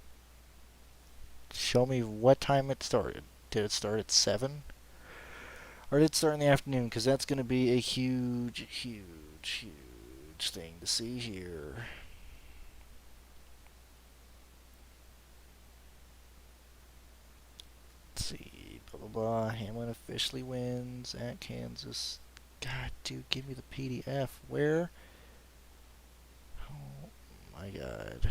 Show me what time it started. Did it start at 7? Or did it start in the afternoon? Because that's going to be a huge thing to see here. Let's see. Blah, blah, blah. Hamlin officially wins at Kansas. God, dude, give me the PDF. Where? Oh, my God.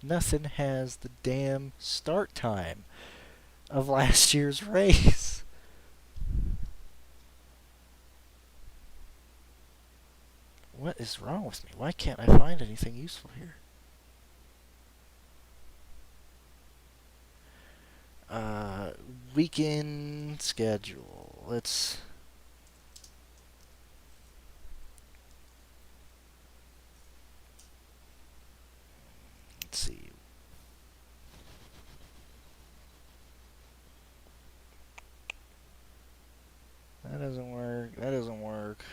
Nothing has the damn start time of last year's race. What is wrong with me? Why can't I find anything useful here? Weekend schedule. Let's see. That doesn't work.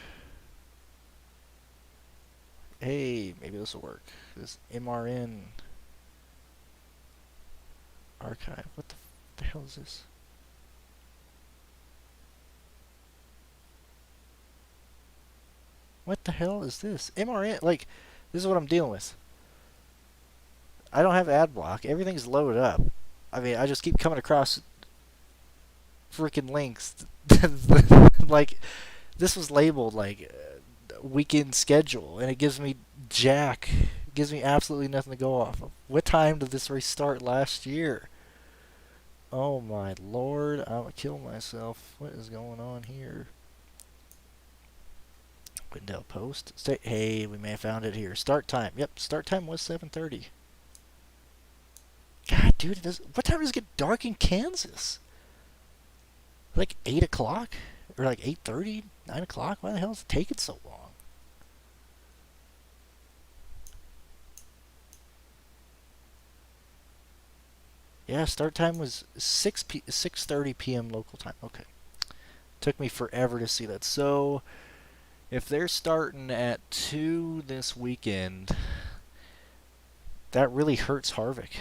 Hey, maybe this will work. This MRN archive. What the hell is this? What the hell is this? MRN, like, this is what I'm dealing with. I don't have ad block. Everything's loaded up. I mean, I just keep coming across freaking links. Like, this was labeled, like, weekend schedule, and it gives me it gives me absolutely nothing to go off of. What time did this race start last year? Oh my lord, I'm gonna kill myself. What is going on here? Wendell Post. Hey, we may have found it here. Start time. Yep, start time was 7:30. God, dude, what time does it get dark in Kansas? Like 8 o'clock? Or like 8:30? 9 o'clock? Why the hell is it taking so long? Yeah, start time was 6:30 p.m. local time. Okay. Took me forever to see that. So, if they're starting at 2 this weekend, that really hurts Harvick.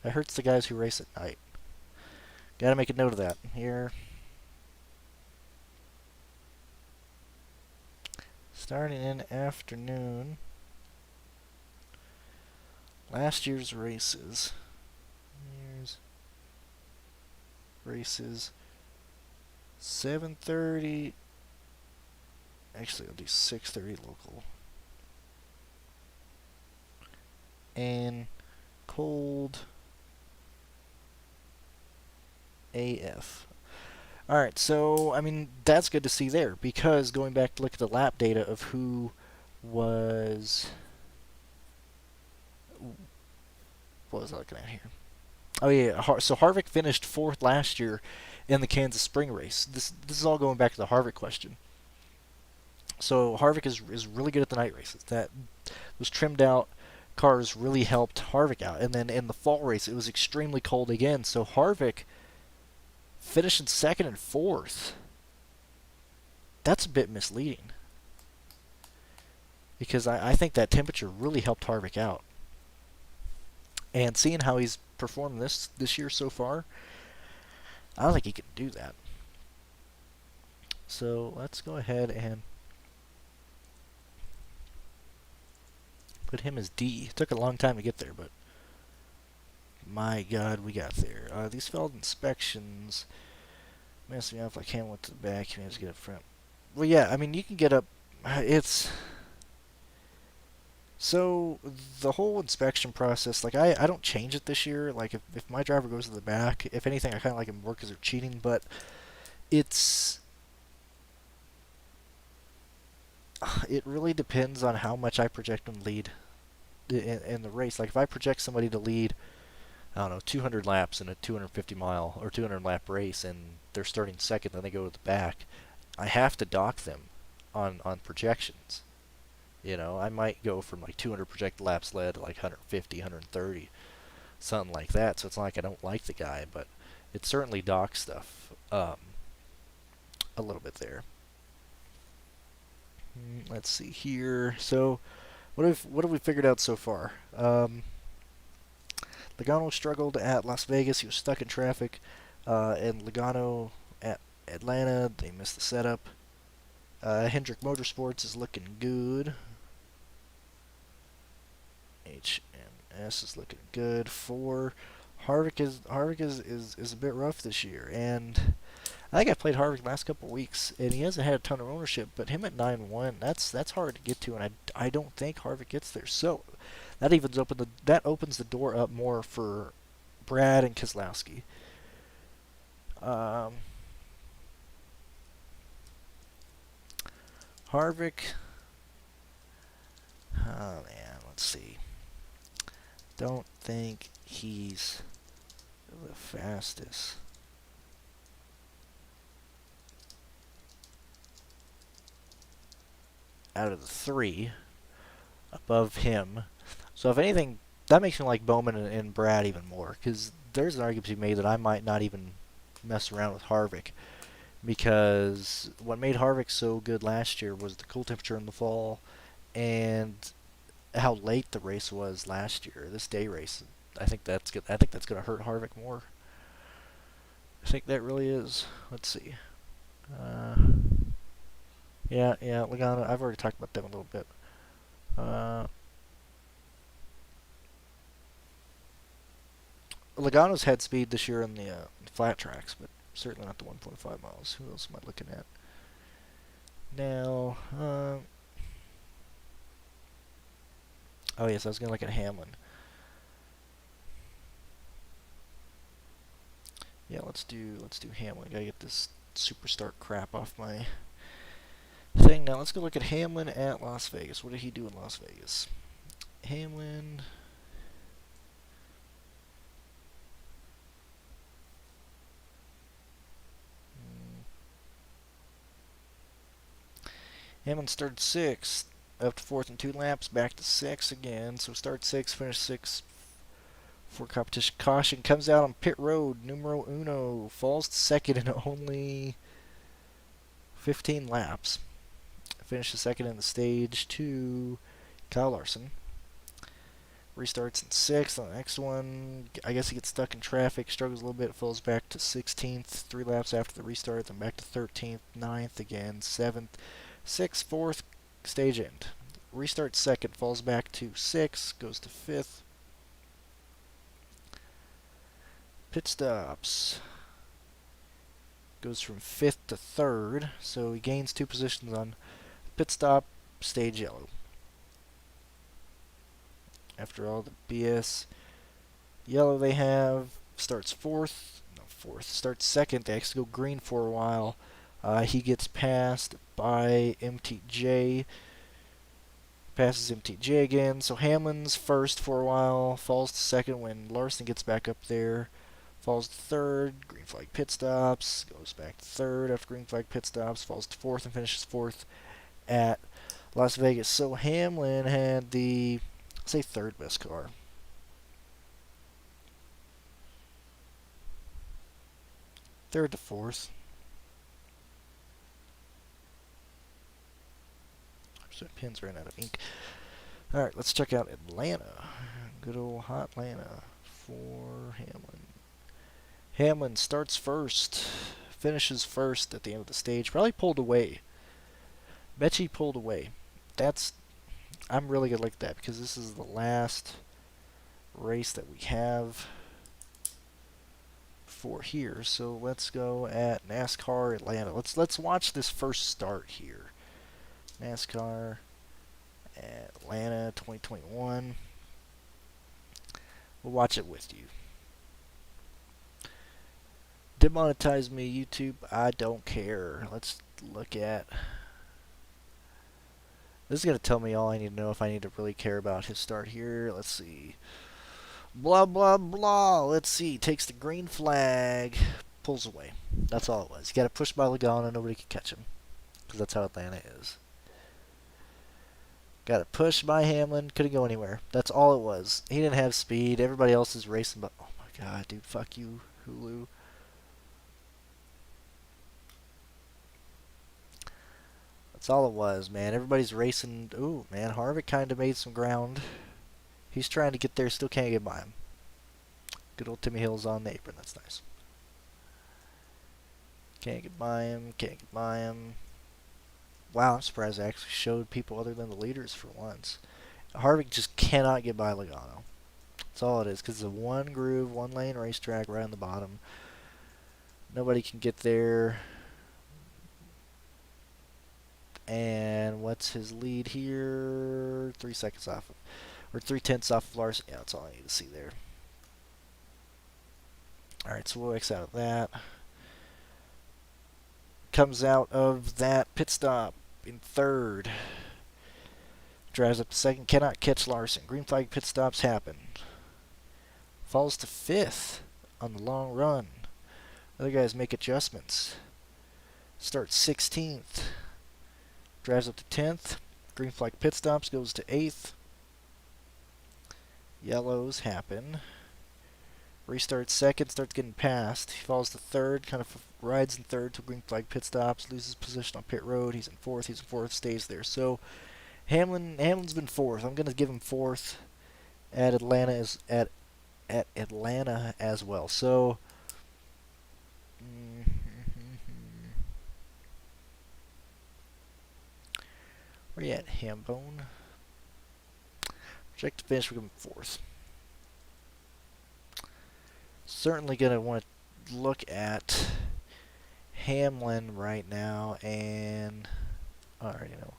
That hurts the guys who race at night. Gotta make a note of that here. Starting in afternoon. Last year's races. Races. 7:30. Actually, I'll do 6:30 local. And cold AF. Alright, so, I mean, that's good to see there, because going back to look at the lap data of who was... What was I looking at here? Oh, yeah, so Harvick finished 4th last year in the Kansas Spring race. This is all going back to the Harvick question. So Harvick is really good at the night races. Those trimmed out cars really helped Harvick out. And then in the fall race, it was extremely cold again. So Harvick finishing 2nd and 4th. That's a bit misleading, because I think that temperature really helped Harvick out. And seeing how he's performed this year so far, I don't think he can do that. So let's go ahead and put him as D. It took a long time to get there, but my God, we got there. These failed inspections messed me up. I can't went to the back. You have to get up front. Well, yeah, I mean, you can get up. It's so the whole inspection process. Like, I don't change it this year. Like, if my driver goes to the back, if anything, I kind of like him more because they're cheating. But it really depends on how much I project them to lead in the race. Like, if I project somebody to lead, I don't know, 200 laps in a 250 mile or 200 lap race, and they're starting 2nd, then they go to the back, I have to dock them on projections. You know, I might go from like 200 projected laps led to like 150, 130, something like that. So it's not like I don't like the guy, but it certainly docks stuff a little bit there. Let's see here. So, what have we figured out so far? Logano struggled at Las Vegas. He was stuck in traffic. And Logano at Atlanta, they missed the setup. Hendrick Motorsports is looking good. HMS is looking good. Harvick is a bit rough this year, and I think I played Harvick the last couple of weeks, and he hasn't had a ton of ownership. But him at 9-1, that's hard to get to, and I don't think Harvick gets there. So that opens the door up more for Brad and Keselowski. Harvick. Oh man, let's see. Don't think he's the fastest. Out of the 3 above him. So if anything, that makes me like Bowman and Brad even more, because there's an argument to be made that I might not even mess around with Harvick, because what made Harvick so good last year was the cool temperature in the fall and how late the race was last year. This day race, I think that's good. I think that's going to hurt Harvick more. I think that really is. Let's see. Yeah, Logano. I've already talked about them a little bit. Logano's had speed this year in the flat tracks, but certainly not the 1.5 miles. Who else am I looking at? Now, oh yes, I was gonna look at Hamlin. Yeah, let's do Hamlin. Gotta get this super start crap off my thing. Now let's go look at Hamlin at Las Vegas. What did he do in Las Vegas? Hamlin. Hamlin started 6th, up to 4th and 2 laps, back to 6th again. So start 6th, finish 6th, For competition caution, comes out on pit road, numero uno, falls to second in only 15 laps. Finishes second in the stage to Kyle Larson. Restarts in 6th on the next one. I guess he gets stuck in traffic, struggles a little bit, falls back to 16th, 3 laps after the restart, then back to 13th, 9th again, 7th, 6th, 4th, stage end. Restarts 2nd, falls back to 6th, goes to 5th. Pit stops. Goes from 5th to 3rd, so he gains 2 positions on pit stop, stage yellow. After all the BS yellow they have, starts 4th, starts 2nd, they actually go green for a while. He gets passed by MTJ, passes MTJ again, so Hamlin's 1st for a while, falls to 2nd when Larson gets back up there, falls to 3rd, green flag pit stops, goes back to 3rd after green flag pit stops, falls to 4th and finishes 4th at Las Vegas. So Hamlin had the, say, 3rd best car. Third to 4th. So pins ran out of ink. Alright, let's check out Atlanta. Good old hot Atlanta for Hamlin. Hamlin starts 1st, finishes 1st at the end of the stage. Probably pulled away. Bet he pulled away. I'm really gonna like that because this is the last race that we have for here. So let's go at NASCAR Atlanta. Let's watch this first start here. NASCAR Atlanta 2021. We'll watch it with you. Demonetize me, YouTube. I don't care. Let's look at. This is going to tell me all I need to know if I need to really care about his start here. Let's see. Blah, blah, blah. Let's see. Takes the green flag. Pulls away. That's all it was. He got to push by Logano. Nobody could catch him. Because that's how Atlanta is. Got a push by Hamlin. Couldn't go anywhere. That's all it was. He didn't have speed. Everybody else is racing. But oh my god, dude. Fuck you, Hulu. That's all it was, man. Everybody's racing. Ooh, man. Harvick kind of made some ground. He's trying to get there. Still can't get by him. Good old Timmy Hill's on the apron. That's nice. Can't get by him. Can't get by him. Wow, I'm surprised I actually showed people other than the leaders for once. Harvick just cannot get by Logano. That's all it is, because it's a one groove, one lane racetrack right on the bottom. Nobody can get there. And what's his lead here? 3 seconds off of, or 3/10 off of Larson. Yeah, that's all I need to see there. Alright, so we'll X out of that. Comes out of that pit stop in 3rd. Drives up to 2nd. Cannot catch Larson. Green flag pit stops happen. Falls to 5th on the long run. Other guys make adjustments. Starts 16th. Drives up to 10th. Green flag pit stops. Goes to 8th. Yellows happen. Restarts 2nd. Starts getting passed. He falls to 3rd. Kind of rides in 3rd till green flag pit stops. Loses position on pit road. He's in 4th. He's in 4th. Stays there. So Hamlin's been 4th. I'm going to give him 4th at Atlanta at Atlanta as well. So where you at, Hambone? Project to finish, we're going 4th. Certainly going to want to look at Hamlin right now, and I already know.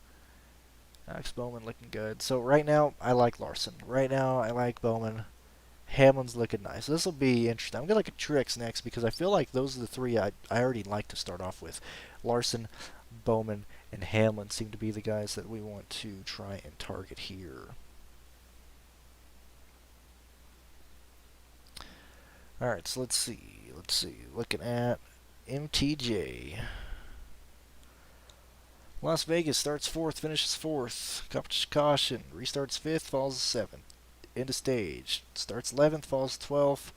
Alex Bowman looking good. So right now, I like Larson. Right now, I like Bowman. Hamlin's looking nice. This will be interesting. I'm going to look at Truex next because I feel like those are the 3 I already like to start off with. Larson, Bowman, and Hamlin seem to be the guys that we want to try and target here. Alright, so let's see. Looking at MTJ. Las Vegas starts 4th, finishes 4th. Caution. Restarts 5th, falls 7th. into stage. Starts 11th, falls 12th,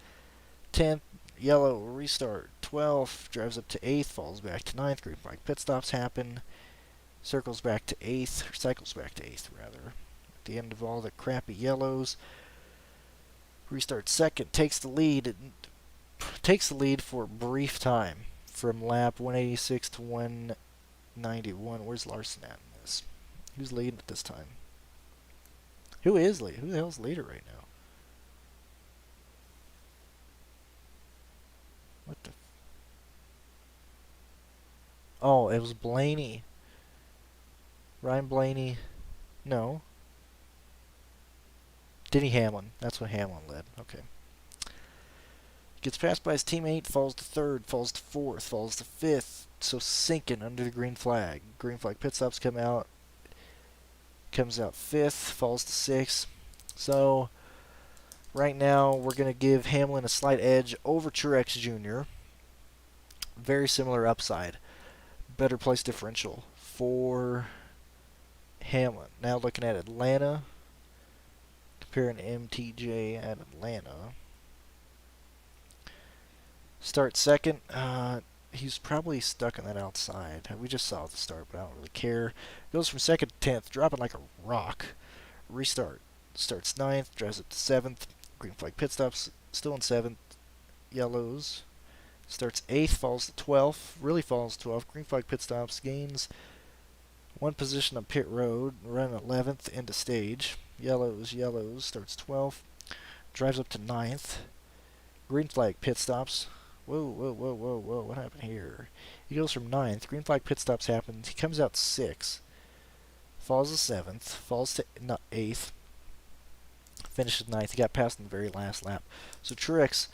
10th, yellow, restart. 12th, drives up to 8th, falls back to 9th, green flag pit stops happen, circles back to 8th, or cycles back to 8th rather. At the end of all the crappy yellows, restarts 2nd, takes the lead for a brief time from lap 186 to 191. Where's Larson at in this? Who's leading at this time? Who is lead? Who the hell's leader right now? What the? Oh, it was Blaney. Ryan Blaney. No. Denny Hamlin. That's when Hamlin led. Okay. Gets passed by his teammate, falls to 3rd, falls to 4th, falls to 5th. So sinking under the green flag. Green flag pit stops come out. Comes out 5th, falls to 6th. So right now we're going to give Hamlin a slight edge over Truex Jr. Very similar upside. Better place differential for Hamlin. Now looking at Atlanta. Comparing MTJ at Atlanta. Start 2nd. He's probably stuck on that outside. We just saw the start, but I don't really care. Goes from 2nd to 10th, dropping like a rock. Restart. Starts 9th, drives up to 7th. Green flag pit stops, still in 7th. Yellows. Starts 8th, falls to 12th. Really falls to 12th. Green flag pit stops, gains 1 position on pit road. Running 11th into stage. Yellows. Starts 12th. Drives up to 9th. Green flag pit stops. Whoa, what happened here? He goes from 9th. Green flag pit stops happens. He comes out 6th. Falls to 7th. Falls to 8th. Finishes 9th. He got passed in the very last lap. So Truex,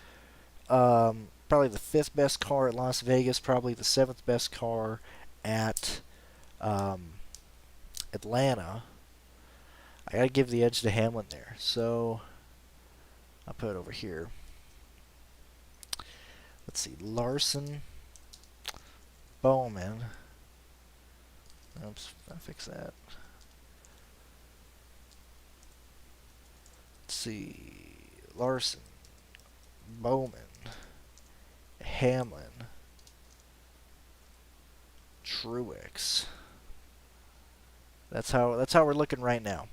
probably the 5th best car at Las Vegas. Probably the 7th best car at Atlanta. I gotta give the edge to Hamlin there. So I'll put it over here. Let's see, Larson, Bowman. Oops, I'll fix that. Let's see, Larson, Bowman, Hamlin, Truex. That's how we're looking right now.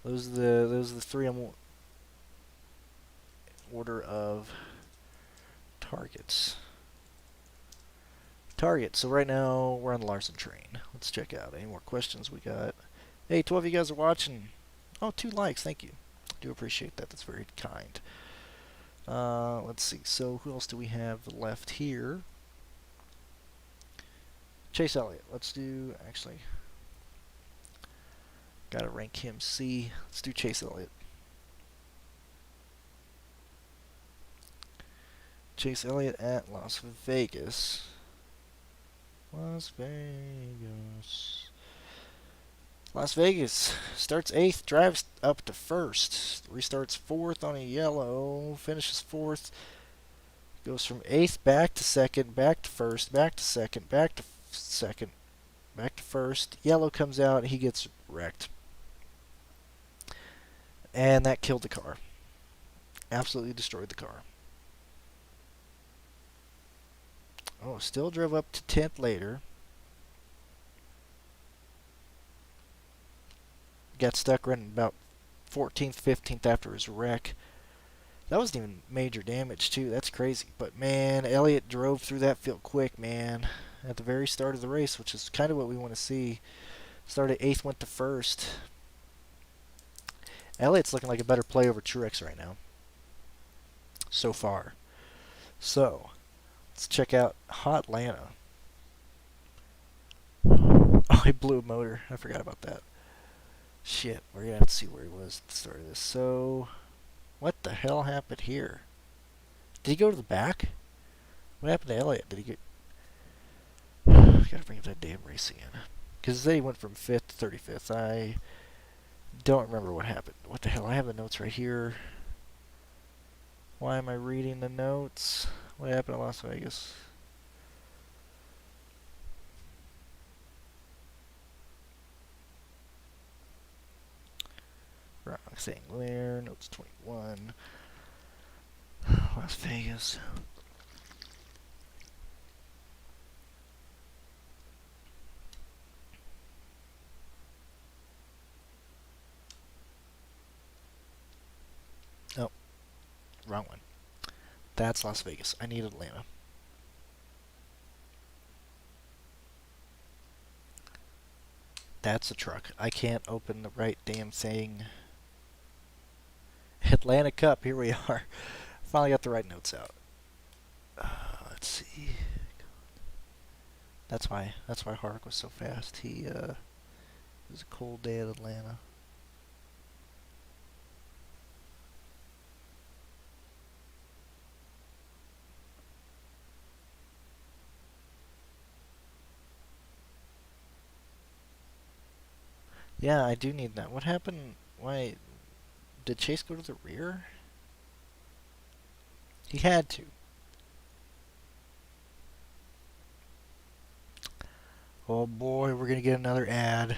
Those are the 3 in order of targets. So right now we're on the Larson train. Let's check out any more questions we got. Hey, 12 of you guys are watching. Oh, 2 likes. Thank you. Do appreciate that. That's very kind. Let's see. So who else do we have left here? Chase Elliott. Let's do, actually, gotta rank him C. Let's do Chase Elliott. Chase Elliott at Las Vegas. Las Vegas starts 8th, drives up to 1st, restarts 4th on a yellow, finishes 4th, goes from 8th back to 2nd, back to 1st, back to 2nd, back to 2nd, back to 1st. Yellow comes out, he gets wrecked. And that killed the car. Absolutely destroyed the car. Oh, still drove up to 10th later. Got stuck running about 14th, 15th after his wreck. That wasn't even major damage, too. That's crazy. But, man, Elliott drove through that field quick, man, at the very start of the race, which is kind of what we want to see. Started 8th, went to 1st. Elliott's looking like a better play over Truex right now. So far. So, let's check out Hot Atlanta. Oh, he blew a motor. I forgot about that. Shit, we're going to have to see where he was at the start of this. So, what the hell happened here? Did he go to the back? What happened to Elliott? Did he get... Gotta bring up that damn race again. Because they went from 5th to 35th. I don't remember what happened. What the hell? I have the notes right here. Why am I reading the notes? What happened in Las Vegas? Wrong thing there. Notes 21. Las Vegas. Oh, wrong one. That's Las Vegas. I need Atlanta. That's a truck. I can't open the right damn thing. Atlanta Cup. Here we are. Finally got the right notes out. Let's see. That's why Harvick was so fast. It was a cold day at Atlanta. Yeah, I do need that. What happened? Why did Chase go to the rear? He had to. Oh boy, we're gonna get another ad.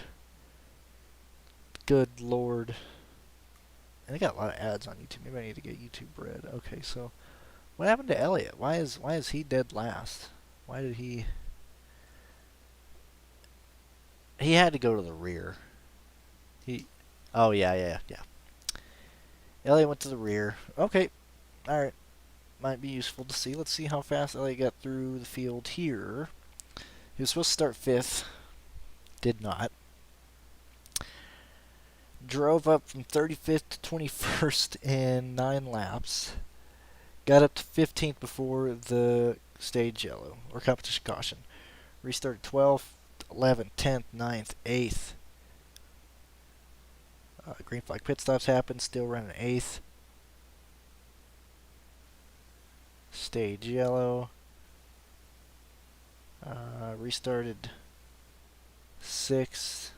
Good lord. And they got a lot of ads on YouTube. Maybe I need to get YouTube Red. Okay, so what happened to Elliott? Why is he dead last? Why did he? He had to go to the rear. Oh yeah. Elliott went to the rear. Okay, all right. Might be useful to see. Let's see how fast Elliott got through the field here. He was supposed to start 5th. Did not. Drove up from 35th to 21st in 9 laps. Got up to 15th before the stage yellow, or competition caution. Restarted 12th, 11th, 10th, 9th, 8th. Green flag pit stops happened, still running 8th. Stage yellow. Restarted 6th.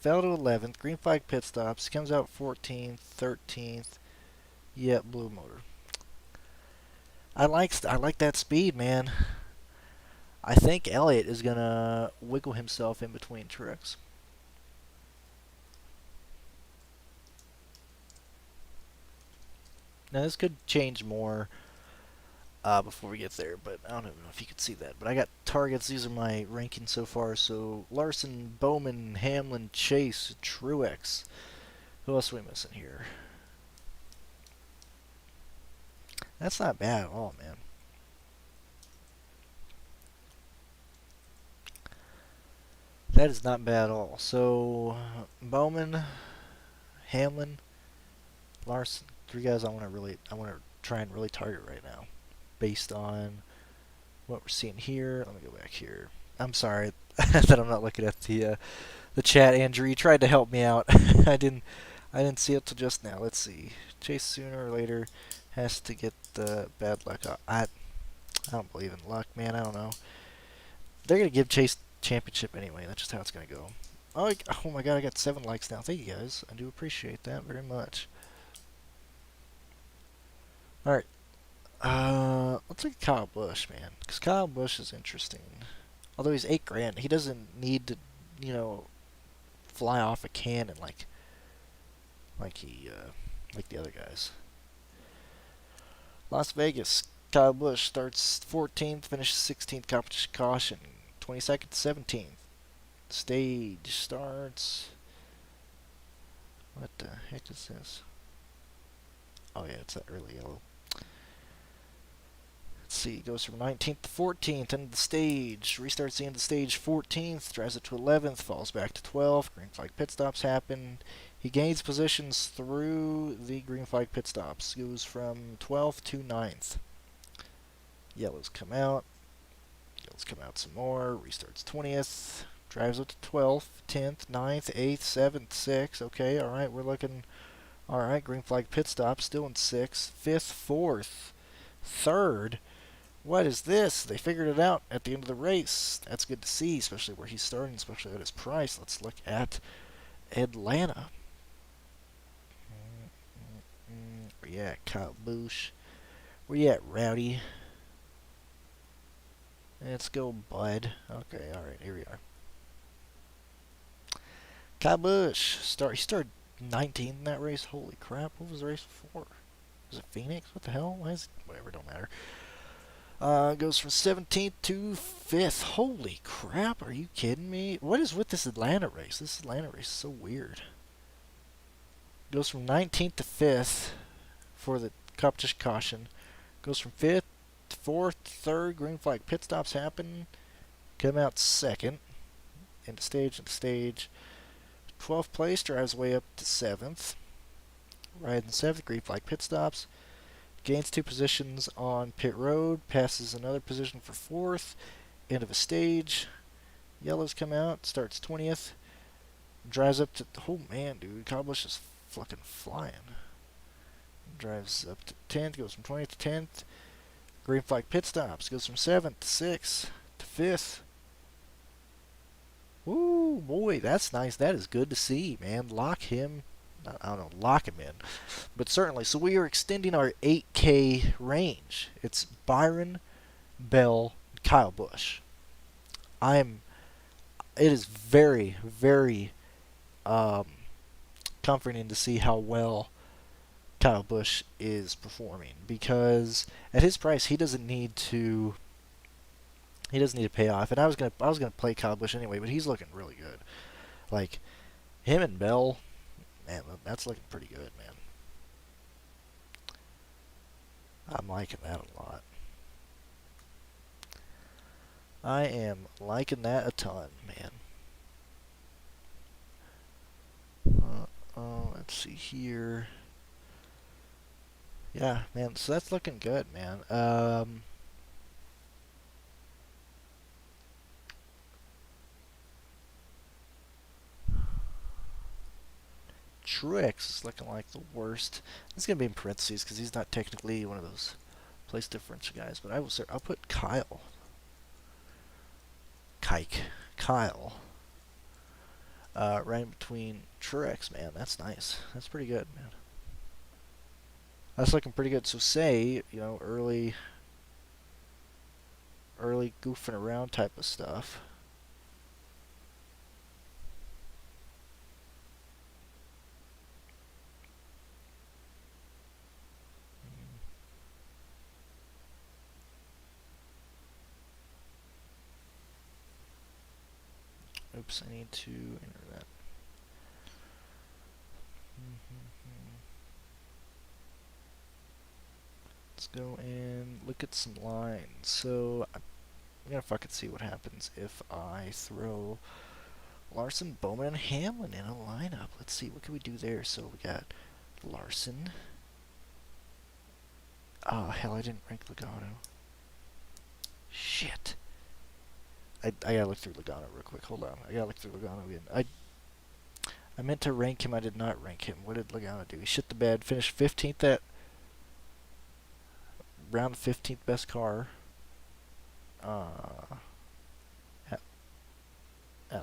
Fell to 11th. Green flag pit stops. Comes out 14th, 13th. Yep, blue motor. I like that speed, man. I think Elliott is gonna wiggle himself in between Truex. Now this could change more before we get there, but I don't even know if you could see that. But I got targets. These are my rankings so far. So Larson, Bowman, Hamlin, Chase, Truex. Who else are we missing here? That's not bad at all, man. That is not bad at all. So Bowman, Hamlin, Larson, 3 guys I want to try and really target right now, based on what we're seeing here. Let me go back here. I'm sorry that I'm not looking at the chat, Andrew. You tried to help me out. I didn't see it till just now. Let's see. Chase sooner or later has to get the bad luck out. I don't believe in luck, man. I don't know. They're gonna give Chase championship anyway. That's just how it's gonna go. Oh my god, I got 7 likes now. Thank you guys. I do appreciate that very much. All right. Let's look at Kyle Busch, man, because Kyle Busch is interesting. Although he's $8 grand, he doesn't need to, fly off a cannon like the other guys. Las Vegas, Kyle Busch starts 14th, finishes 16th, competition caution, 22nd to 17th. Stage starts. What the heck is this? Oh yeah, it's that early yellow. Let's see, goes from 19th to 14th into the stage, restarts the end of stage 14th, drives it to 11th, falls back to 12th, green flag pit stops happen. He gains positions through the green flag pit stops, goes from 12th to 9th. Yellows come out some more, restarts 20th, drives up to 12th, 10th, 9th, 8th, 7th, 6th, okay, alright, we're looking, alright, green flag pit stop, still in 6th, 5th, 4th, 3rd. What is this? They figured it out at the end of the race. That's good to see, especially where he's starting, especially at his price. Let's look at Atlanta. Where you at, Kyle Busch? Where you at, Rowdy? Let's go, bud. Okay, alright, here we are. Kyle Busch, he started 19th in that race. Holy crap! What was the race before? Was it Phoenix? What the hell? Why is it? Whatever, don't matter. Goes from 17th to 5th. Holy crap! Are you kidding me? What is with this Atlanta race? This Atlanta race is so weird. Goes from 19th to 5th for the competition caution. Goes from 5th to 4th, 3rd. Green flag pit stops happen. Come out 2nd. Into stage. 12th place, drives way up to 7th. Riding 7th, green flag pit stops. Gains 2 positions on pit road. Passes another position for 4th. End of a stage. Yellows come out. Starts 20th. Drives up to... Oh, man, dude. Kyle Busch is fucking flying. Drives up to 10th. Goes from 20th to 10th. Green flag pit stops. Goes from 7th to 6th to 5th. Woo, boy, that's nice. That is good to see, man. Lock him. I don't know, lock him in. But certainly, so we are extending our 8K range. It's Byron, Bell, Kyle Busch. It is very, very comforting to see how well Kyle Busch is performing, because at his price, he doesn't need to pay off. And I was gonna play Kyle Busch anyway, but he's looking really good. Like him and Bell, man, that's looking pretty good, man. I'm liking that a lot. I am liking that a ton, man. Let's see here. Yeah, man, so that's looking good, man. Truex is looking like the worst. It's gonna be in parentheses because he's not technically one of those place differential guys. But I'll put Kyle. Kyle. Right in between Truex, man. That's nice. That's pretty good, man. That's looking pretty good. So say, early goofing around type of stuff. Oops, I need to enter that. Let's go and look at some lines. So I'm gonna fucking see what happens if I throw Larson, Bowman, and Hamlin in a lineup. Let's see, what can we do there? So we got Larson. Oh, hell, I didn't rank Logano. Shit. I gotta look through Logano real quick. Hold on. I gotta look through Logano again. I meant to rank him. I did not rank him. What did Logano do? He shit the bed. Finished 15th at round 15th best car. At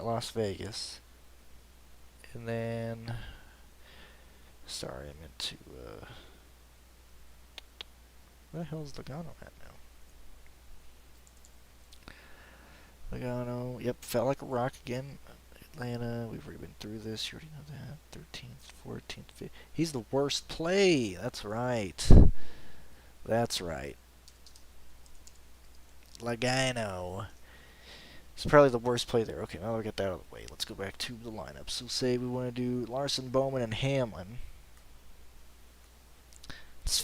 Las Vegas. And then... Sorry, I meant to... Where the hell is Logano at now? Logano, yep, fell like a rock again. Atlanta, we've already been through this. You already know that. 13th, 14th, 15th. He's the worst play. That's right. That's right. Logano. It's probably the worst play there. Okay, now I'll get that out of the way. Let's go back to the lineup. So say we want to do Larson, Bowman, and Hamlin. That's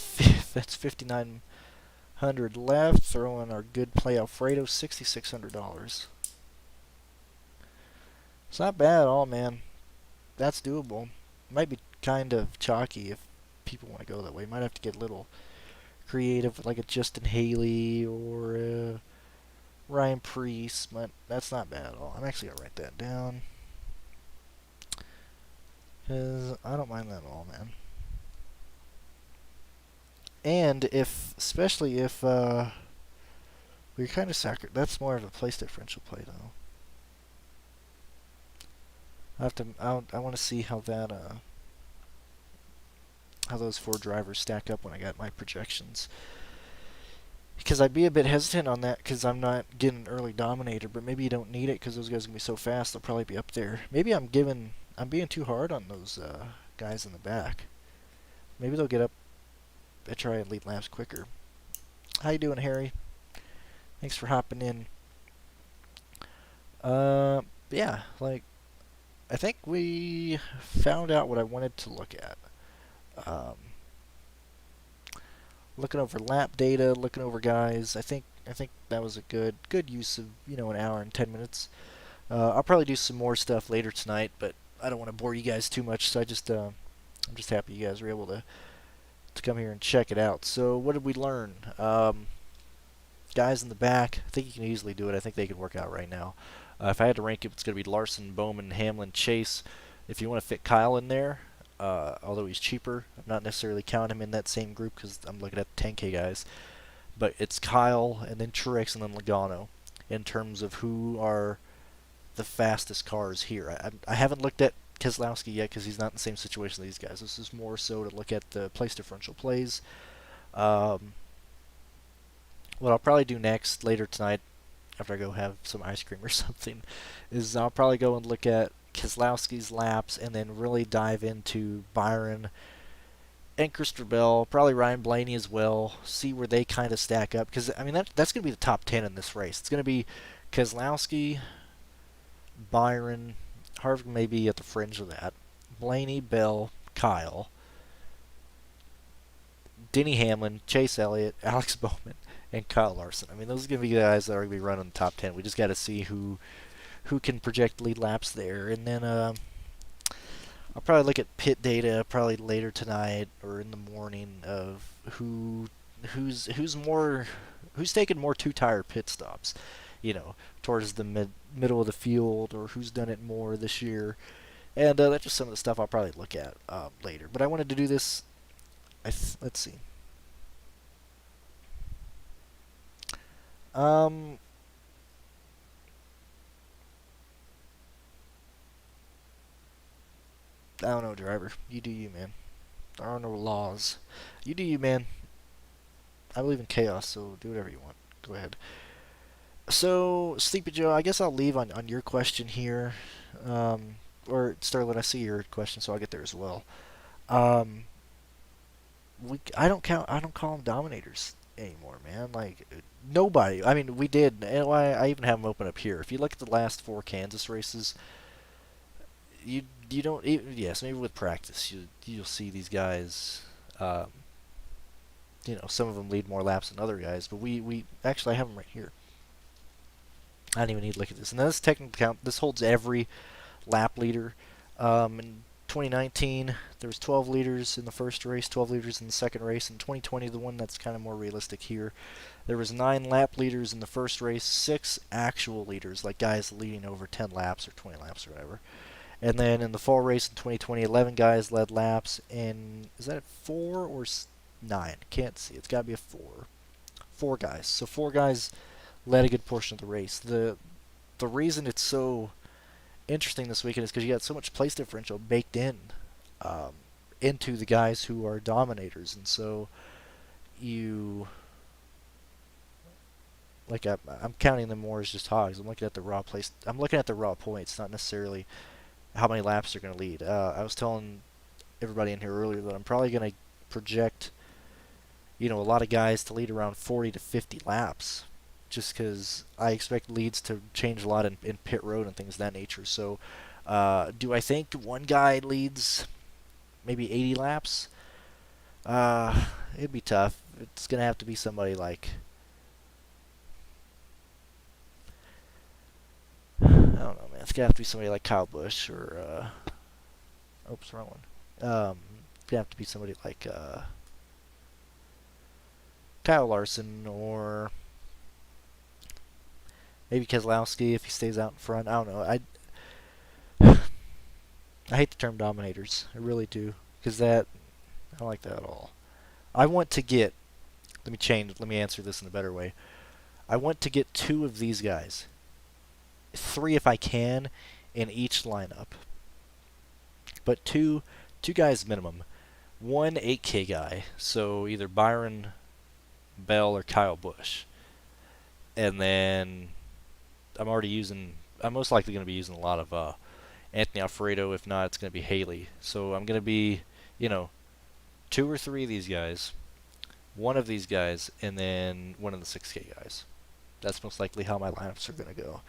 5,900 left. Throw in our good play Alfredo, $6,600. It's not bad at all, man. That's doable. Might be kind of chalky if people want to go that way. Might have to get a little creative, like a Justin Haley or a Ryan Preece, but that's not bad at all. I'm actually going to write that down, because I don't mind that at all, man. And especially if we're kind of that's more of a place differential play, though. I want to see how that how those 4 drivers stack up when I got my projections. Because I'd be a bit hesitant on that because I'm not getting an early dominator, but maybe you don't need it because those guys are going to be so fast they'll probably be up there. Maybe I'm giving I'm being too hard on those guys in the back. Maybe they'll get up and try and lead laps quicker. How you doing, Harry? Thanks for hopping in. Yeah, like I think we found out what I wanted to look at. Um, looking over lap data, looking over guys. I think that was a good use of an hour and 10 minutes. I'll probably do some more stuff later tonight, but I don't want to bore you guys too much. So I'm just happy you guys were able to come here and check it out. So what did we learn? Guys in the back, I think you can easily do it. I think they can work out right now. If I had to rank it, it's going to be Larson, Bowman, Hamlin, Chase. If you want to fit Kyle in there, although he's cheaper, I'm not necessarily counting him in that same group because I'm looking at the 10K guys. But it's Kyle and then Truex and then Logano in terms of who are the fastest cars here. I haven't looked at Keselowski yet because he's not in the same situation as these guys. This is more so to look at the place differential plays. What I'll probably do next later tonight, after I go have some ice cream or something, is I'll probably go and look at Keselowski's laps and then really dive into Byron and Christopher Bell, probably Ryan Blaney as well. See where they kind of stack up because I mean that's going to be the top 10 in this race. It's going to be Keselowski, Byron, Harvick may be at the fringe of that, Blaney, Bell, Kyle, Denny Hamlin, Chase Elliott, Alex Bowman, and Kyle Larson. I mean, those are going to be guys that are going to be running the top 10. We just got to see who can project lead laps there. And then I'll probably look at pit data probably later tonight or in the morning of who's taking more two-tire pit stops, towards the middle of the field, or who's done it more this year. And that's just some of the stuff I'll probably look at later. But I wanted to do this. Let's see. I don't know, driver. You do you, man. There are no laws. You do you, man. I believe in chaos, so do whatever you want. Go ahead. So, Sleepy Joe, I guess I'll leave on your question here. Or Sterling, I see your question, so I'll get there as well. Um, I don't call them dominators anymore, man. Like nobody. I mean, we did, and I even have them open up here. If you look at the last 4 Kansas races, you don't even, yes, maybe with practice you'll see these guys. Some of them lead more laps than other guys, but we actually I have them right here. I don't even need to look at this. And this technical count, this holds every lap leader. In 2019, there was 12 leaders in the first race, 12 leaders in the second race. In 2020, the one that's kind of more realistic here, there was 9 lap leaders in the first race, 6 actual leaders, like guys leading over 10 laps or 20 laps or whatever. And then in the fall race in 2020, 11 guys led laps. And is that 4 or 9? Can't see. It's got to be a 4. 4 guys. So 4 guys led a good portion of the race. The reason it's so interesting this weekend is because you got so much place differential baked in into the guys who are dominators, and so you like I'm counting them more as just hogs. I'm looking at the raw place. I'm looking at the raw points, not necessarily how many laps they're going to lead. I was telling everybody in here earlier that I'm probably going to project, a lot of guys to lead around 40 to 50 laps, just because I expect leads to change a lot in pit road and things of that nature. So, do I think one guy leads maybe 80 laps? It'd be tough. It's going to have to be somebody like, I don't know, man. It's going to have to be somebody like Kyle Busch or, oops, wrong one. It's going to have to be somebody like Kyle Larson or maybe Keselowski if he stays out in front. I don't know. I hate the term dominators. I really do, because I don't like that at all. I want to get. Let me answer this in a better way. I want to get 2 of these guys, 3 if I can, in each lineup. But two guys minimum. One 8K guy, so either Byron, Bell, or Kyle Busch. And then I'm most likely going to be using a lot of Anthony Alfredo. If not, it's going to be Haley. So I'm going to be, 2 or 3 of these guys, one of these guys, and then one of the 6K guys. That's most likely how my lineups are going to go.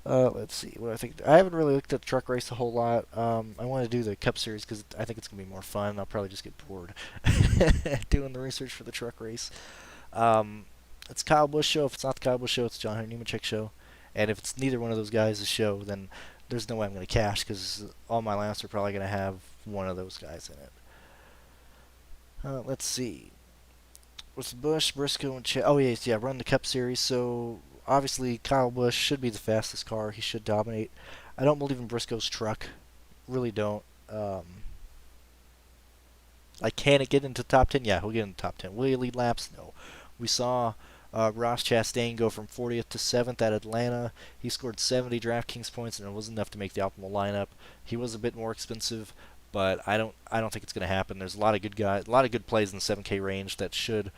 Let's see what I think. I haven't really looked at the truck race a whole lot. I want to do the Cup Series because I think it's going to be more fun. I'll probably just get bored doing the research for the truck race. It's Kyle Busch show. If it's not the Kyle Busch show, it's John Henry Nemechek show. And if it's neither one of those guys' show, then there's no way I'm going to cash because all my lineups are probably going to have one of those guys in it. Let's see. What's Busch, Briscoe, and oh yes, yeah, run the Cup Series. So obviously Kyle Busch should be the fastest car. He should dominate. I don't believe in Briscoe's truck. Really don't. Like, can it get into the top 10? Yeah, he'll get into the top 10. Will he lead laps? No. We saw Ross Chastain go from 40th to 7th at Atlanta. He scored 70 DraftKings points, and it wasn't enough to make the optimal lineup. He was a bit more expensive, but I don't think it's going to happen. There's a lot of good guys, a lot of good plays in the 7K range that should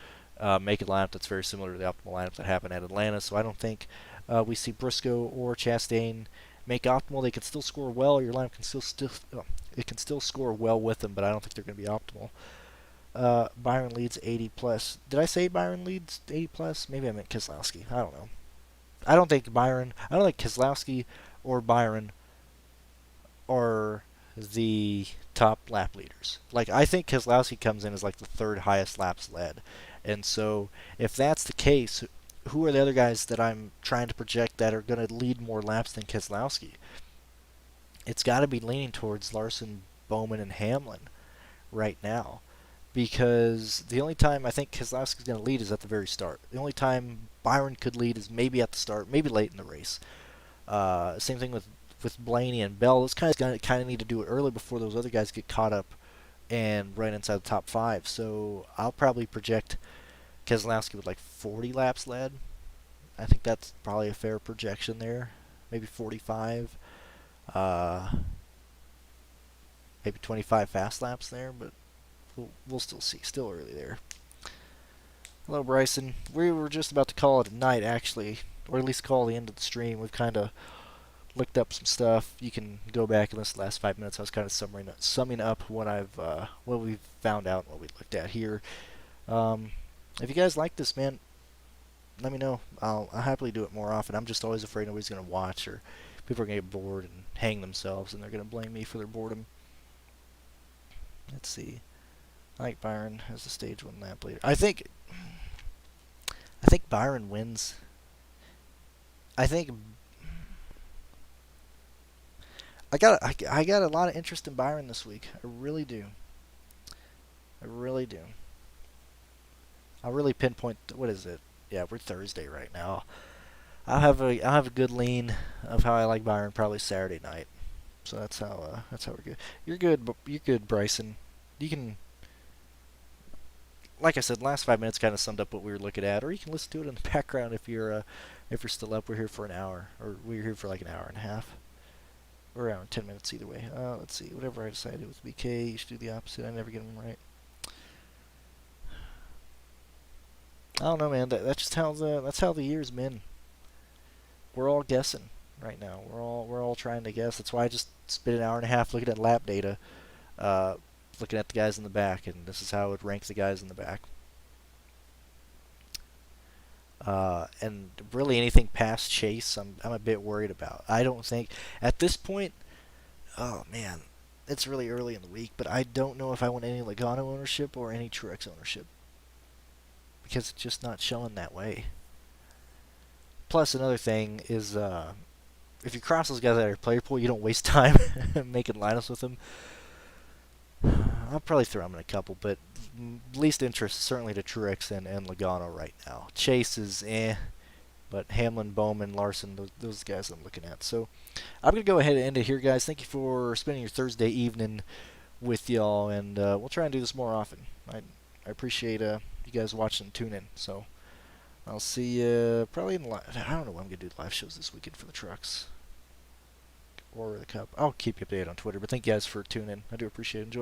make a lineup that's very similar to the optimal lineup that happened at Atlanta. So I don't think we see Briscoe or Chastain make optimal. They can still score well. Your lineup can it can still score well with them, but I don't think they're going to be optimal. Byron leads 80 plus. Did I say Byron leads 80 plus? Maybe I meant Keselowski. I don't know. I don't think Keselowski or Byron are the top lap leaders. Like, I think Keselowski comes in as like the 3rd highest laps led. And so if that's the case, who are the other guys that I'm trying to project that are going to lead more laps than Keselowski? It's got to be leaning towards Larson, Bowman, and Hamlin right now. Because the only time I think Keselowski's going to lead is at the very start. The only time Byron could lead is maybe at the start, maybe late in the race. Same thing with Blaney and Bell. Those guys kind of need to do it early before those other guys get caught up and right inside the top 5. So I'll probably project Keselowski with like 40 laps led. I think that's probably a fair projection there. Maybe 45. Maybe 25 fast laps there, but we'll still see. Still early there. Hello, Bryson. We were just about to call it a night, actually, or at least call the end of the stream. We've kind of looked up some stuff. You can go back and listen to the last 5 minutes. I was kind of summing up what we've found out and what we looked at here. If you guys like this, man, let me know. I'll happily do it more often. I'm just always afraid nobody's going to watch, or people are going to get bored and hang themselves, and they're going to blame me for their boredom. Let's see. I like Byron as the stage 1 lap leader. I think Byron wins. I got a lot of interest in Byron this week. I really do. I'll really pinpoint. What is it? Yeah, we're Thursday right now. I'll have a good lean of how I like Byron probably Saturday night. So that's how we're good. You're good, Bryson. You can, like I said, last 5 minutes kind of summed up what we were looking at, or you can listen to it in the background if you're still up. We're here for an hour, or we're here for like an hour and a half. We're around 10 minutes either way. Let's see. Whatever I decided with BK, you should do the opposite. I never get them right. I don't know, man. That's just how the year's been. We're all guessing right now. We're all trying to guess. That's why I just spent an hour and a half looking at lap data, looking at the guys in the back, and this is how I would rank the guys in the back. And really anything past Chase, I'm a bit worried about. I don't think at this point. Oh man, it's really early in the week, but I don't know if I want any Logano ownership or any Truex ownership because it's just not showing that way. Plus, another thing is if you cross those guys out of your player pool, you don't waste time making lineups with them. I'll probably throw them in a couple, but least interest certainly to Truex and Logano right now. Chase is but Hamlin, Bowman, Larson, those guys I'm looking at. So I'm going to go ahead and end it here, guys. Thank you for spending your Thursday evening with y'all, and we'll try and do this more often. I appreciate you guys watching and tuning in. So I'll see you probably in live. I don't know when I'm going to do live shows this weekend for the trucks or the Cup. I'll keep you updated on Twitter, but thank you guys for tuning in. I do appreciate it. Enjoy